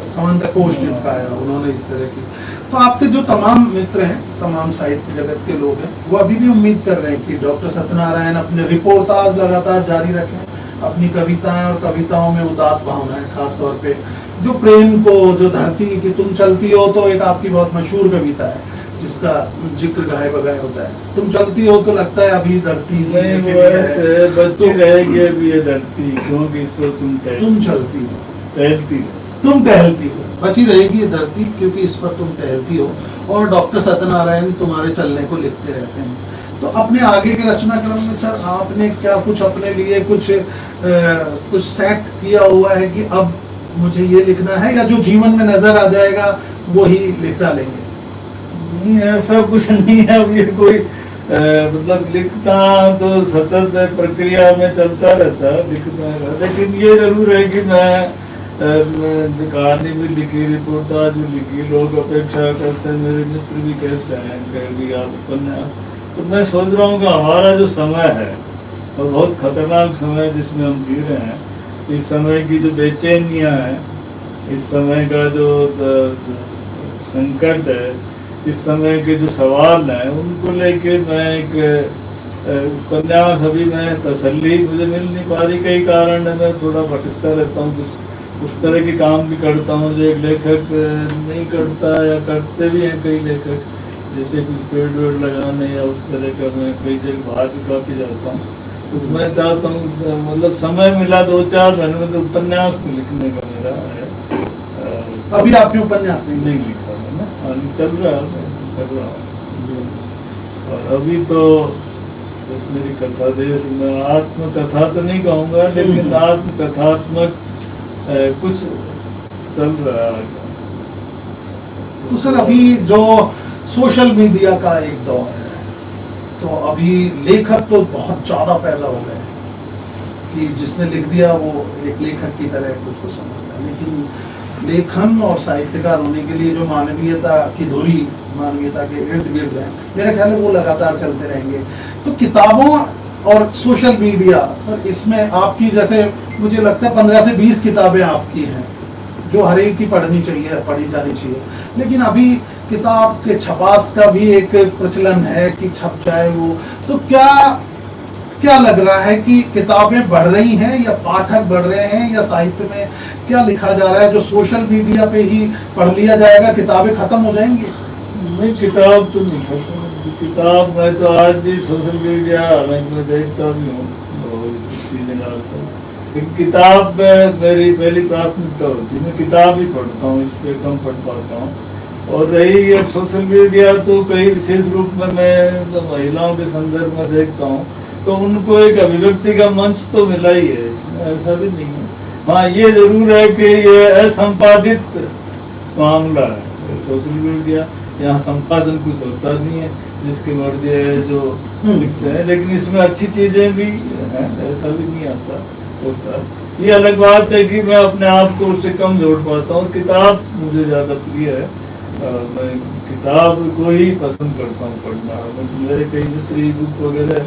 समांतर कोश निकाया उन्होंने इस तरह की। तो आपके जो तमाम मित्र हैं, तमाम साहित्य जगत के लोग हैं, वो अभी भी उम्मीद कर रहे हैं कि डॉक्टर सत्यनारायण अपने रिपोर्टाज लगातार जारी रखें, अपनी कविताएं और कविताओं में उदात्त भावनाएं, खासतौर पे जो प्रेम को, जो धरती की तुम चलती हो, तो एक आपकी बहुत मशहूर कविता है जिसका जिक्र गाए बगाए होता है, तुम चलती हो तो लगता है अभी धरती
बच्ची रहेगी अभी ये धरती, क्योंकि इस पर तुम
चलती हो,
टहलती हो,
तुम टहलती हो, बची रहेगी ये धरती क्योंकि इस पर तुम टहलती हो। और डॉक्टर सत्यनारायण तुम्हारे चलने को लिखते रहते हैं। तो अपने आगे के रचना क्रम में सर आपने क्या कुछ अपने लिए कुछ सेट किया हुआ है कि अब मुझे ये लिखना है, या जो जीवन में नजर आ जाएगा वो ही लिख डालेंगे?
नहीं ऐसा कुछ नहीं है। अब ये कोई मतलब लिखता तो सतत प्रक्रिया में चलता रहता है लिखता है, लेकिन ये जरूर है कि मैं कहानी भी लिखी, रिपोर्टाज भी लिखी, लोग अपेक्षा करते हैं, मेरे मित्र भी कहते हैं कि आप उपन्यास। तो मैं सोच रहा हूँ कि हमारा जो समय है और बहुत खतरनाक समय जिसमें हम जी रहे हैं, इस समय की जो बेचैनियाँ हैं, इस समय का जो संकट है, इस समय के जो सवाल हैं, उनको लेके मैं एक उपन्यास अभी मैं तसल्ली मुझे मिल नहीं पा रही, कई कारण है, मैं थोड़ा भटकता रहता हूँ, कुछ उस तरह के काम भी करता हूँ जो एक लेखक नहीं करता, या करते भी हैं कई लेखक, जैसे कुछ पेड़ वेड़ लगाने या उस तरह का। मैं कई जगह बाहर भी काफ़ी जाता हूँ, तो मैं चाहता हूँ मतलब समय मिला 2-4 महीने में तो उपन्यास को लिखने का मेरा है।
अभी आपने उपन्यास नहीं
लिखा है ना, चल रहा है, कर रहा हूँ। और अभी तो मेरी कथा देश में आत्मकथा तो नहीं कहूँगा, लेकिन आत्मकथात्मक कुछ चल रहा है।
तो सर अभी जो सोशल मीडिया का एक दौर है, तो अभी लेखक तो बहुत ज्यादा पैदा हो गए कि जिसने लिख दिया वो एक लेखक की तरह खुद को समझता है, लेकिन लेखन और साहित्यकार होने के लिए जो मानवीयता की धुरी मानवीयता के इर्द गिर्द है, मेरे ख्याल में वो लगातार चलते रहेंगे। तो किताबों और सोशल मीडिया सर, इसमें आपकी जैसे मुझे लगता है 15 से 20 किताबें आपकी हैं जो हर एक की पढ़नी चाहिए, पढ़ी जानी चाहिए, लेकिन अभी किताब के छपास का भी एक प्रचलन है कि छप जाए वो। तो क्या लग रहा है कि किताबें बढ़ रही हैं या पाठक बढ़ रहे हैं, या साहित्य में क्या लिखा जा रहा है जो सोशल मीडिया पे ही पढ़ लिया जाएगा, किताबें खत्म हो जाएंगी?
नहीं, किताब तो नहीं खाता। किताब मैं तो आज भी सोशल मीडिया हालांकि मैं देखता भी हूँ चीज़ें डालता हूँ, लेकिन किताब में मेरी पहली प्राथमिकता होती है। मैं किताब ही पढ़ता हूँ, इस पर कम पढ़ पाता हूँ। और रही अब सोशल मीडिया, तो कई विशेष रूप में मैं तो महिलाओं के संदर्भ में देखता हूँ, तो उनको एक अभिव्यक्ति का मंच तो मिला ही है, इसमें ऐसा भी नहीं है। हाँ, ये जरूर है कि ये असंपादित मामला है सोशल मीडिया, यहाँ संपादन कुछ होता नहीं है, जिसकी मर्जी है जो लिखते हैं, लेकिन इसमें अच्छी चीजें भी हैं, ऐसा भी नहीं आता होता। ये अलग बात है कि मैं अपने आप को उससे कम जोड़ पाता हूँ। किताब मुझे ज़्यादा प्रिय है, मैं किताब को ही पसंद करता हूँ पढ़ना। मेरे कई मित्र ई बुक वगैरह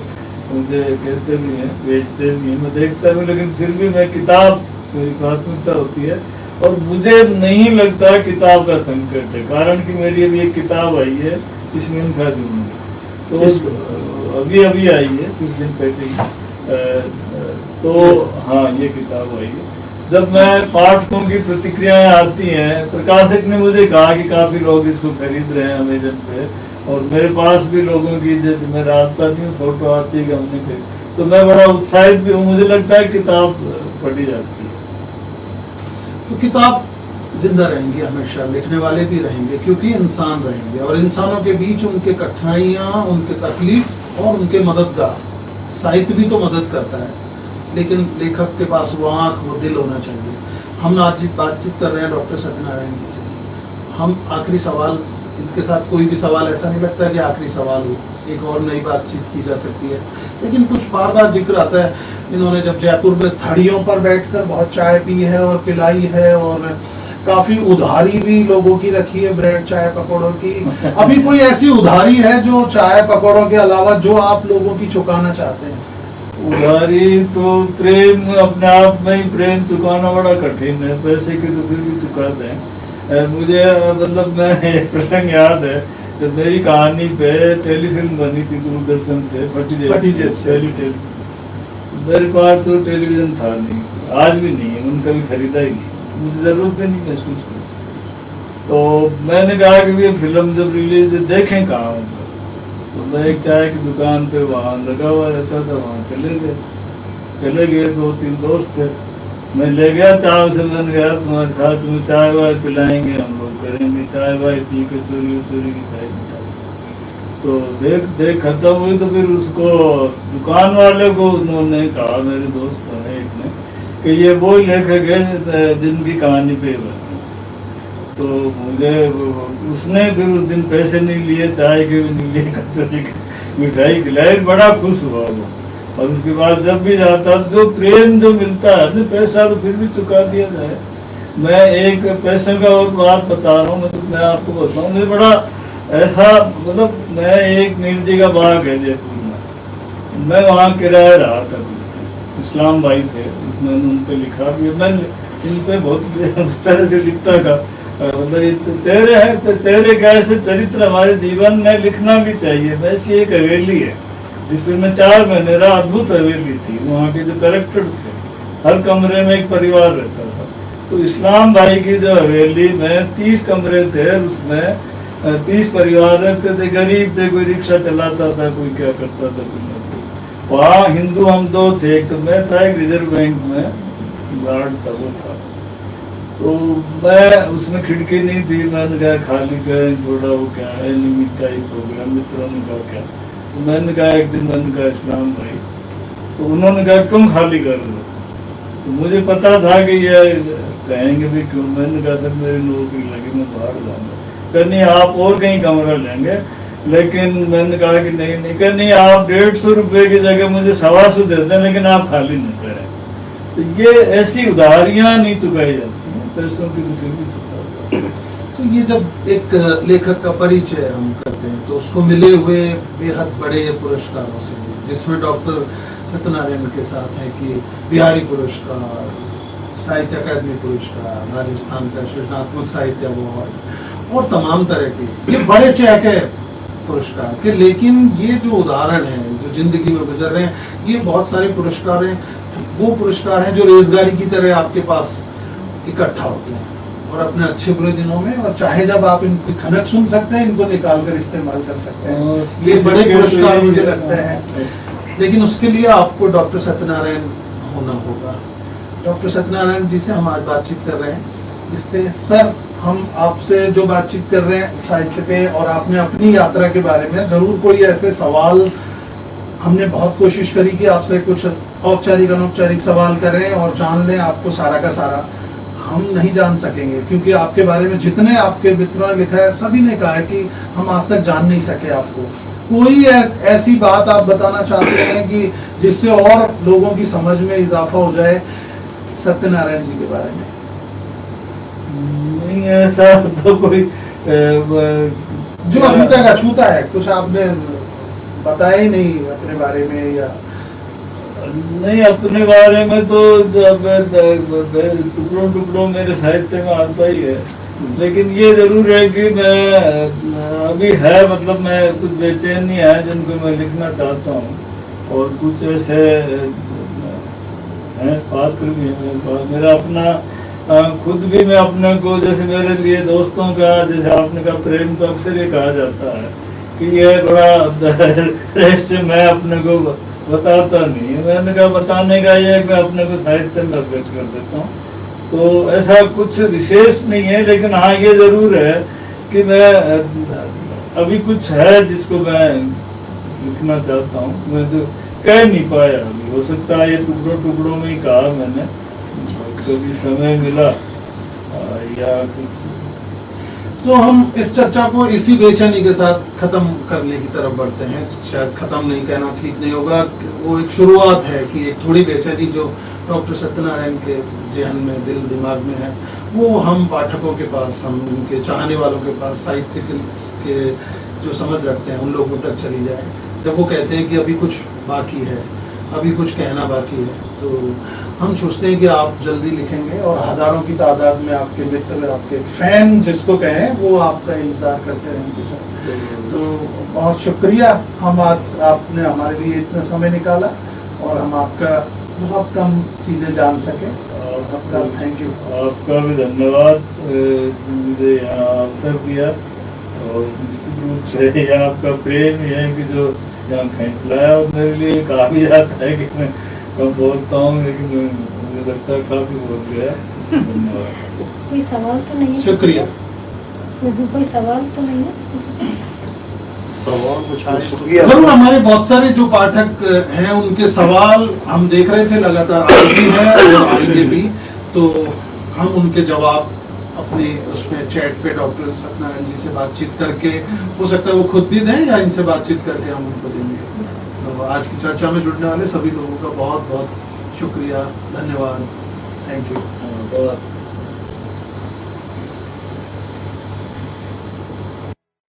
मुझे कहते भी हैं, बेचते भी हैं, मैं देखता भी, लेकिन फिर भी मैं किताब मेरी प्राथमिकता होती है। और मुझे नहीं लगता किताब का संकट है, कारण कि मेरी अभी एक किताब आई है इसमें था तो अभी अभी आई है कुछ दिन पहले ही, तो हाँ ये किताब आई है। जब मैं पाठकों की प्रतिक्रियाएं आती हैं, प्रकाशक ने मुझे कहा कि काफ़ी लोग इसको खरीद रहे हैं अमेजन पे, और मेरे पास भी लोगों की, जैसे मैं रास्ता नहीं फोटो आती है कि हमने खरीद, तो मैं बड़ा उत्साहित भी हूँ। मुझे लगता है किताब पढ़ी जाती है।
तो किताब जिंदा रहेंगी हमेशा, लिखने वाले भी रहेंगे, क्योंकि इंसान रहेंगे, और इंसानों के बीच उनके कठिनाइयाँ, उनके तकलीफ और उनके मददगार। साहित्य भी तो मदद करता है, लेकिन लेखक के पास वो आँख, वो दिल होना चाहिए। हम आज बातचीत कर रहे हैं डॉक्टर सत्यनारायण जी से। हम आखिरी सवाल, इनके साथ कोई भी सवाल ऐसा नहीं लगता कि आखिरी सवाल हो, एक और नई बातचीत की जा सकती है, लेकिन कुछ बार बार जिक्र आता है। इन्होंने जब जयपुर में थड़ियों पर बैठकर बहुत चाय पी है और पिलाई है, और काफी उधारी भी लोगों की रखी है, ब्रेड चाय पकौड़ों की। अभी कोई ऐसी उधारी है जो चाय पकौड़ों के अलावा जो आप लोगों की चुकाना चाहते हैं?
उधारी तो प्रेम, अपने आप में ही प्रेम चुकाना बड़ा कठिन है, पैसे की तो फिर भी चुका दें। मुझे मतलब मैं एक प्रसंग याद है, जब मेरी कहानी पे टेलीफिल्म बनी थी दूरदर्शन से, फटी जेब से। मेरे पास तो टेलीविजन था नहीं, आज भी नहीं है, उनका भी खरीदा ही नहीं, मुझे जरूरत भी नहीं महसूस हुई। तो मैंने कहा कि ये फिल्म जब रिलीज देखें कहाँ, तो मैं एक चाय की दुकान पे वहाँ लगा हुआ रहता था, वहाँ चले गए 2-3 दोस्त थे, मैं ले गया चाय से, मैंने गया तुम्हारे साथ, तुम्हें चाय वाय पिलाएंगे, हम लोग करेंगे चाय वाय पी के चोरी की चाय। तो देख खत्म हुई, तो फिर उसको दुकान वाले को उन्होंने कहा, मेरे दोस्त ने एक ने, कि ये वो लेखक है जिनकी कहानी पे बनी। तो मुझे उसने फिर उस दिन पैसे नहीं लिए, चाय के भी नहीं लिए, कचौरी की मिठाई खिलाई, बड़ा खुश हुआ वो। और उसके बाद जब भी जाता, जो प्रेम जो मिलता है ना, पैसा तो फिर भी चुका दिया जाए। मैं एक पैसे का और बात बता रहा हूँ, मतलब मैं आपको बताऊँ, मुझे बड़ा ऐसा, मतलब मैं एक निर्जी का बाग है जयपुर में, मैं वहाँ किराया रहा था, इस्लाम भाई थे, मैंने उन पर लिखा भी, मैं इन पर बहुत उस तरह से लिखता था, मतलब तेरे हैं तो तेरे कैसे चरित्र हमारे जीवन में लिखना भी चाहिए। वैसी एक हवेली है जिसमें मैं 4 महीने रहा, अद्भुत हवेली थी, वहाँ के जो करेक्टर थे, हर कमरे में एक परिवार रहता था। तो इस्लाम भाई की जो हवेली में 30 कमरे थे, उसमें 30 परिवार रहते थे, गरीब थे, कोई रिक्शा चलाता था, कोई क्या करता था, कोई नहीं। वहाँ हिंदू हम 2 थे, एक तो मैं था, एक रिजर्व बैंक में गार्ड था, वो था। तो मैं उसमें खिड़की नहीं थी, मैंने कहा खाली करें थोड़ा, वो क्या है निमित टाइप हो गया, मित्रों ने कहा क्या, तो मैंने कहा एक दिन, मैंने कहा इस्लाम भाई, तो उन्होंने कहा क्यों खाली कर दो, तो मुझे पता था कि ये कहेंगे भी क्यों। मैंने कहा सर मेरी नौकरी लगी, मैं बाहर जाऊँगा। नहीं आप और कहीं कमरा लेंगे, लेकिन मैंने कहा कि नहीं नहीं, आप 150 रुपये की जगह मुझे 125 दे दें, लेकिन आप खाली नहीं करें। तो ये ऐसी उधारियां नहीं चुकाई जाती हैं, पैसों की भी चुकाई।
तो ये जब एक लेखक का परिचय हम करते हैं, तो उसको मिले हुए बेहद बड़े पुरस्कारों से, जिसमें डॉक्टर सत्यनारायण के साथ है कि बिहारी पुरस्कार, साहित्य अकादमी पुरस्कार, राजस्थान का सृजनात्मक साहित्य अवार्ड, और तमाम तरह के ये बड़े चेक है पुरस्कार के। लेकिन ये जो उदाहरण है जो जिंदगी में गुजर रहे हैं, ये बहुत सारे पुरस्कार हैं, वो पुरस्कार हैं जो रेजगारी की तरह आपके पास इकट्ठा होते हैं। और अपने अच्छे बुरे दिनों में, और चाहे जब आप इनकी खनक सुन सकते हैं, इनको निकाल कर इस्तेमाल कर सकते हैं। ये बड़े पुरस्कार मुझे लगते हैं, लेकिन उसके लिए आपको डॉक्टर सत्यनारायण होना होगा। डॉक्टर सत्यनारायण जी से हम आज बातचीत कर रहे हैं इस पे। सर, हम आपसे जो बातचीत कर रहे हैं साहित्य पे, और आपने अपनी यात्रा के बारे में जरूर कोई ऐसे सवाल, हमने बहुत कोशिश करी कि आपसे कुछ औपचारिक अनौपचारिक सवाल करें और जान लें आपको सारा का सारा। हम नहीं जान सकेंगे, क्योंकि आपके बारे में जितने आपके मित्रों ने लिखा है, सभी ने कहा है कि हम आज तक जान नहीं सके आपको। कोई ऐसी बात आप बताना चाहते हैं कि जिससे और लोगों की समझ में इजाफा हो जाए सत्यनारायण जी के बारे में?
नहीं, ऐसा तो कोई
जो अभी तक अछूता है, कुछ आपने बताया ही नहीं अपने बारे में, या
नहीं, अपने बारे में तो टुकड़ों टुकड़ों मेरे साहित्य में आता ही है। लेकिन ये जरूर है कि मैं अभी है, मतलब मैं कुछ बेचैनी है जिनको मैं लिखना चाहता हूँ, और कुछ ऐसे हैं पात्र भी हैं मेरे पास। मेरा अपना खुद भी, मैं अपने को, जैसे मेरे लिए दोस्तों का, जैसे आपने कहा प्रेम, तो अक्सर ये कहा जाता है कि ये बड़ा रहस्य मैं अपने को बताता नहीं। मैंने कहा बताने का ये है कि मैं अपने को साहित्य में व्यक्त कर देता हूँ। तो ऐसा कुछ विशेष नहीं है, लेकिन हाँ ये जरूर है कि मैं अभी कुछ है जिसको मैं लिखना चाहता हूँ, मैं तो कह नहीं पाया अभी। हो सकता है ये टुकड़ों टुकड़ों में ही कहा मैंने, कभी समय मिला या कुछ।
तो हम इस चर्चा को इसी बेचैनी के साथ खत्म करने की तरफ बढ़ते हैं। शायद खत्म नहीं कहना ठीक नहीं होगा, वो एक शुरुआत है कि एक थोड़ी बेचैनी जो डॉक्टर सत्यनारायण के जहन में, दिल दिमाग में है, वो हम पाठकों के पास, हम उनके चाहने वालों के पास, साहित्य के जो समझ रखते हैं उन लोगों तक चली जाए। जब वो कहते हैं कि अभी कुछ बाकी है, अभी कुछ कहना बाकी है, तो हम सोचते हैं कि आप जल्दी लिखेंगे, और हजारों की तादाद में आपके मित्र, आपके फैन जिसको कहें, वो आपका इंतजार करते रहेंगे सर। तो बहुत शुक्रिया, हम आज आपने हमारे लिए इतना समय निकाला, और हम आपका बहुत कम चीज़ें जान सके। आपका थैंक यू।
आपका भी धन्यवाद, मुझे यहाँ अवसर दिया, और निश्चित रूप से ये आपका प्रेम है कि जो यहाँ खींच लाया। और मेरे लिए काफ़ी जाता है कि मैं कम बोलता हूँ, लेकिन मुझे लगता है काफ़ी बोल गया। धन्यवाद।
कोई सवाल तो नहीं है?
शुक्रिया।
कोई सवाल तो नहीं है?
सवाल कुछ आए तो
जरूर, हमारे बहुत सारे जो पाठक हैं उनके सवाल हम देख रहे थे, लगातार आज भी हैं और आएंगे भी, तो हम उनके जवाब अपने उसमें चैट पे डॉक्टर सत्यनारायण जी से बातचीत करके, हो सकता है वो खुद भी दें या इनसे बातचीत करके हम उनको देंगे। तो आज की चर्चा में जुड़ने वाले सभी लोगों का बहुत बहुत शुक्रिया, धन्यवाद, थैंक यू।